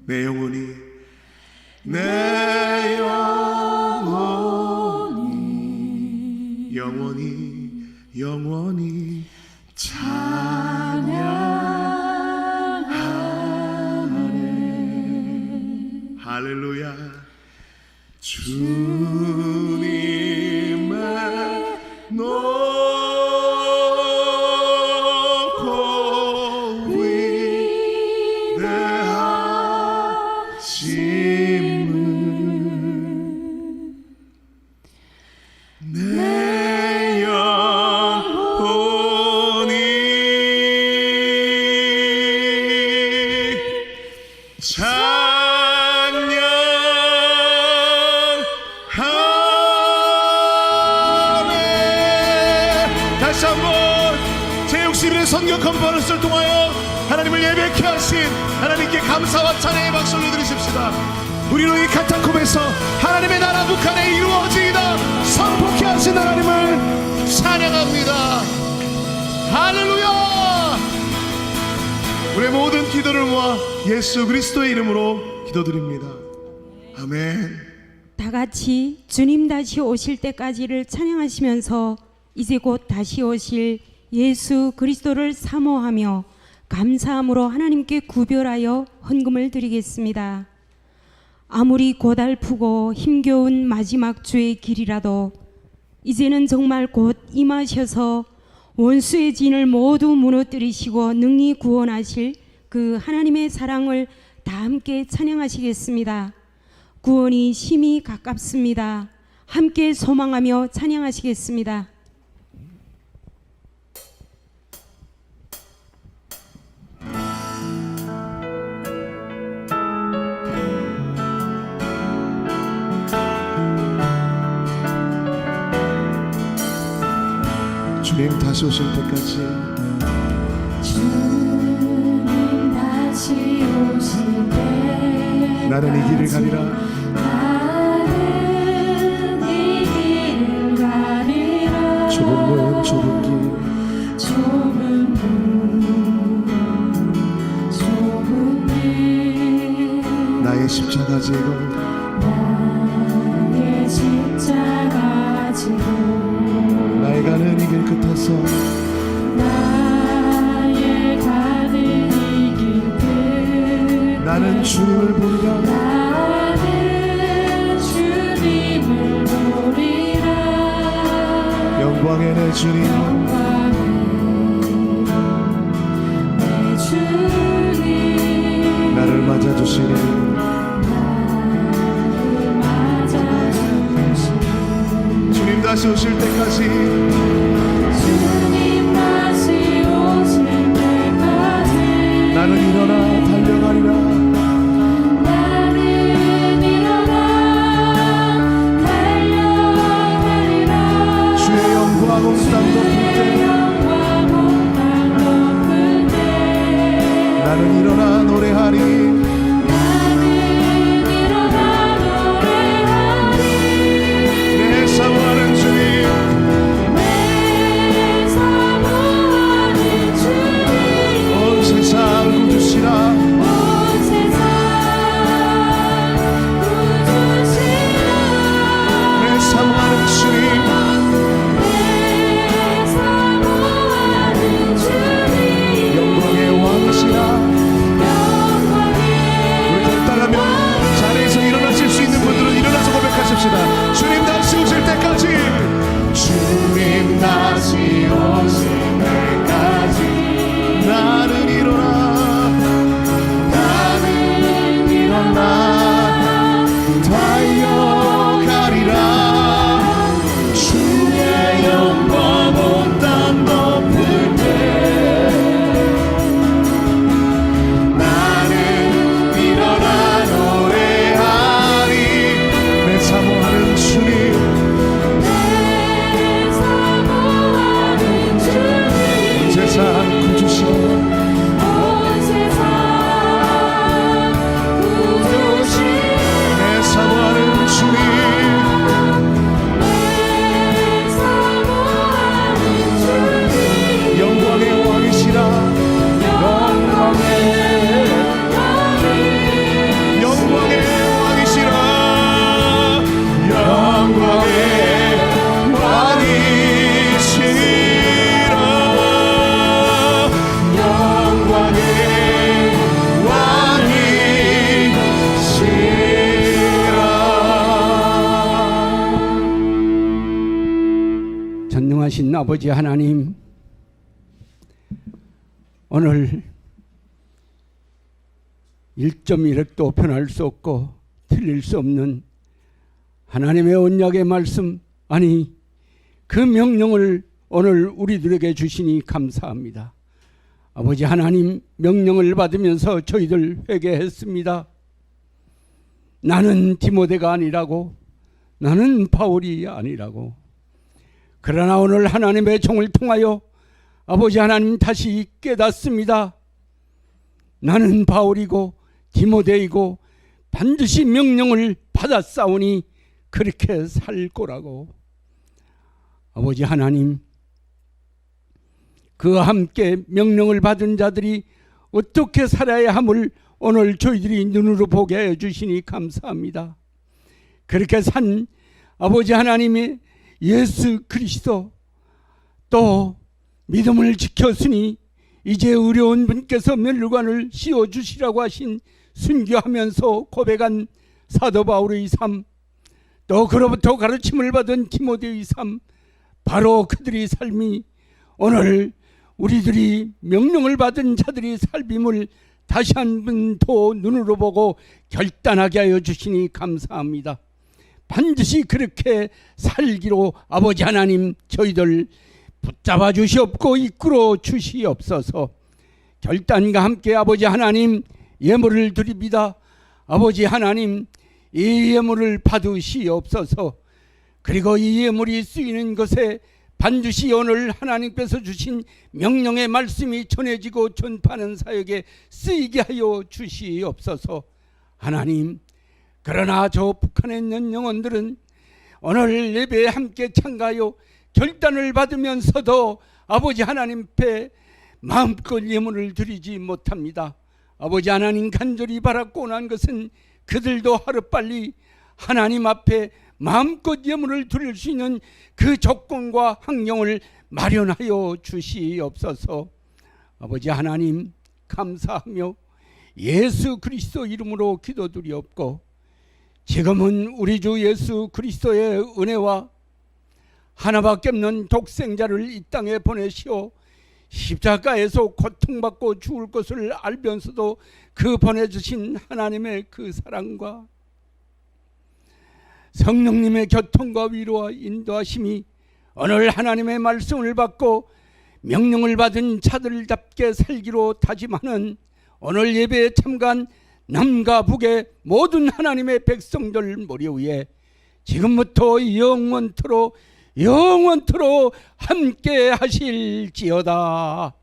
내 영혼이 내 영원히 찬양하네. 할렐루야. 주님의 높고 위대하심을 내 영혼이 찬양하네. 다시 한번 제61회 선교 컨퍼런스를 통하여 하나님을 예배케 하신 하나님께 감사와 찬양의 박수를 드리십시다. 우리로 이 카타콤에서 하나님의 나라 북한에 이루어지이다 선포케 하신 하나님을 찬양합니다. 할렐루야. 우리의 모든 기도를 모아 예수 그리스도의 이름으로 기도드립니다. 아멘. 다 같이 주님 다시 오실 때까지를 찬양하시면서 이제 곧 다시 오실 예수 그리스도를 사모하며 감사함으로 하나님께 구별하여 헌금을 드리겠습니다. 아무리 고달프고 힘겨운 마지막 주의 길이라도 이제는 정말 곧 임하셔서 원수의 진을 모두 무너뜨리시고 능히 구원하실 그 하나님의 사랑을 다 함께 찬양하시겠습니다. 구원이 심히 가깝습니다. 함께 소망하며 찬양하시겠습니다. 주님 다시 오실 때까지 주님 다시 오실 때 나는 이 길을 가리라. 나는 이 길을 가리라. 좁은 문 좁은 길 좁은 문 좁은 길 나의 십자가 지고 나의 십자가 지고 나의 가는 이 길 끝에서 나의 가는 이 길 끝 나는 주님을 보리라. 나는 주님을 보리라. 영광의 내 주님 영광의 내 주님 나를 맞아주시니 나를 맞아주시니 주님 다시 오실 때까지 주님 다시 오실 때까지 나는 일어나 달려가리라. 나는 일어나 달려가리라. 주의 영광 온 땅 덮을 때 영광 온 땅 덮을 때 나는 일어나 노래하리. 나는 일어나 노래하리. 내 사모하는 주님 내 사모하는 주님 온 세상 구주시라. 온 세상 구주시라. 내 사모하는 주님 내 사모하는 주님 영광의 왕이시라. 우리 따라면 자리에서 일어나실 수 있는 분들은 일어나서 고백하십시다. 주님 다시 오실 때까지 주님 다시 오실 때까지 나는 일어나 나는 일어나 달려가리라. 주의 영광 온 땅 덮을 때 나는 일어나 노래하리. 내 사모하는 주님 내 사모하는 주님 온 세상 구주시오. 온 세상 구주시라. 내 사모하는 주님 내 사모하는 주님 영광의 왕이시라. 영광의 왕이시라. 영광의 왕이시라. 영광의 왕이시라. 전능하신 아버지 하나님, 오늘 1.1획도 변할 수 없고 틀릴 수 없는 하나님의 언약의 말씀, 아니 그 명령을 오늘 우리들에게 주시니 감사합니다. 아버지 하나님, 명령을 받으면서 저희들 회개했습니다. 나는 디모데가 아니라고, 나는 바울이 아니라고. 그러나 오늘 하나님의 종을 통하여 아버지 하나님 다시 깨닫습니다. 나는 바울이고 디모데이고 반드시 명령을 받았사오니 그렇게 살 거라고. 아버지 하나님, 그와 함께 명령을 받은 자들이 어떻게 살아야 함을 오늘 저희들이 눈으로 보게 해주시니 감사합니다. 그렇게 산 아버지 하나님의 예수 그리스도, 또 믿음을 지켰으니 이제 의로운 분께서 멸관을 씌워주시라고 하신 순교하면서 고백한 사도 바울의 삶, 또 그로부터 가르침을 받은 디모데의 삶, 바로 그들의 삶이 오늘 우리들이 명령을 받은 자들의 삶임을 다시 한 번 더 눈으로 보고 결단하게 하여 주시니 감사합니다. 반드시 그렇게 살기로 아버지 하나님 저희들 붙잡아 주시옵고 이끌어 주시옵소서. 결단과 함께 아버지 하나님 예물을 드립니다. 아버지 하나님 이 예물을 받으시옵소서. 그리고 이 예물이 쓰이는 것에 반드시 오늘 하나님께서 주신 명령의 말씀이 전해지고 전파하는 사역에 쓰이게 하여 주시옵소서. 하나님, 그러나 저 북한에 있는 영혼들은 오늘 예배에 함께 참가하여 결단을 받으면서도 아버지 하나님 앞에 마음껏 예물을 드리지 못합니다. 아버지 하나님, 간절히 바라고 난 것은 그들도 하루빨리 하나님 앞에 마음껏 예물을 드릴 수 있는 그 조건과 환경을 마련하여 주시옵소서. 아버지 하나님, 감사하며 예수 그리스도 이름으로 기도드리옵고, 지금은 우리 주 예수 그리스도의 은혜와 하나밖에 없는 독생자를 이 땅에 보내시오 십자가에서 고통받고 죽을 것을 알면서도 그 보내주신 하나님의 그 사랑과 성령님의 교통과 위로와 인도하심이 오늘 하나님의 말씀을 받고 명령을 받은 자들답게 살기로 다짐하는 오늘 예배에 참가한 남과 북의 모든 하나님의 백성들 머리 위에 지금부터 영원토록 함께 하실지어다.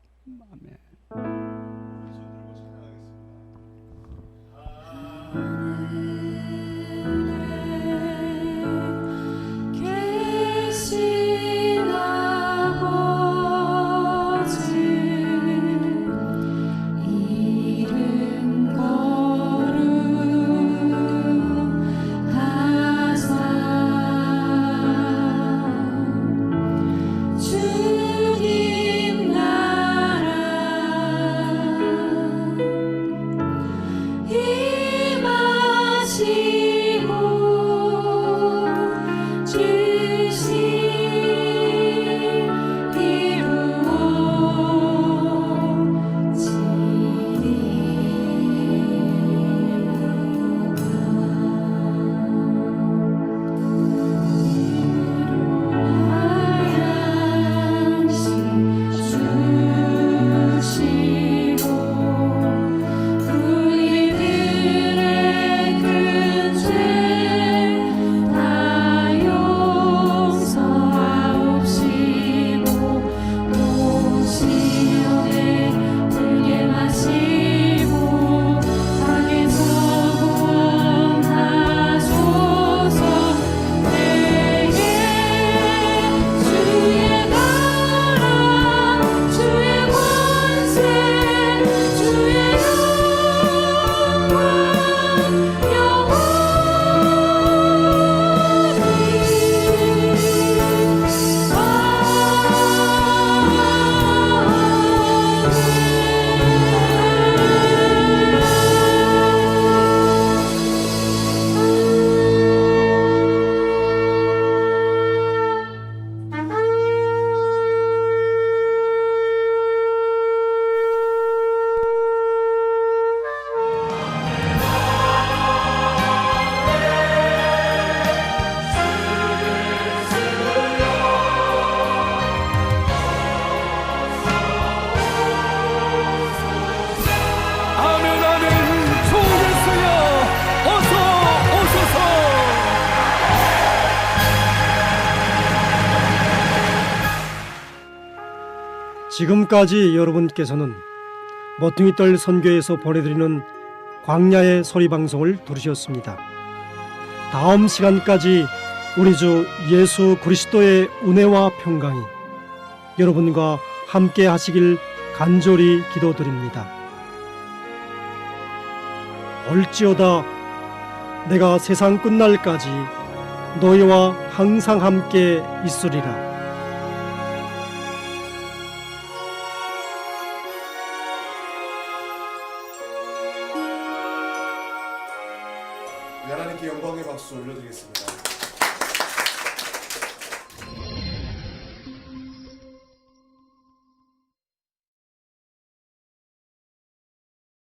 지금까지 여러분께서는 모퉁이 떨 선교에서 보내드리는 광야의 소리 방송을 들으셨습니다. 다음 시간까지 우리 주 예수 그리스도의 은혜와 평강이 여러분과 함께 하시길 간절히 기도드립니다. 볼지어다 내가 세상 끝날까지 너희와 항상 함께 있으리라. 하나님께 영광의 박수 올려드리겠습니다.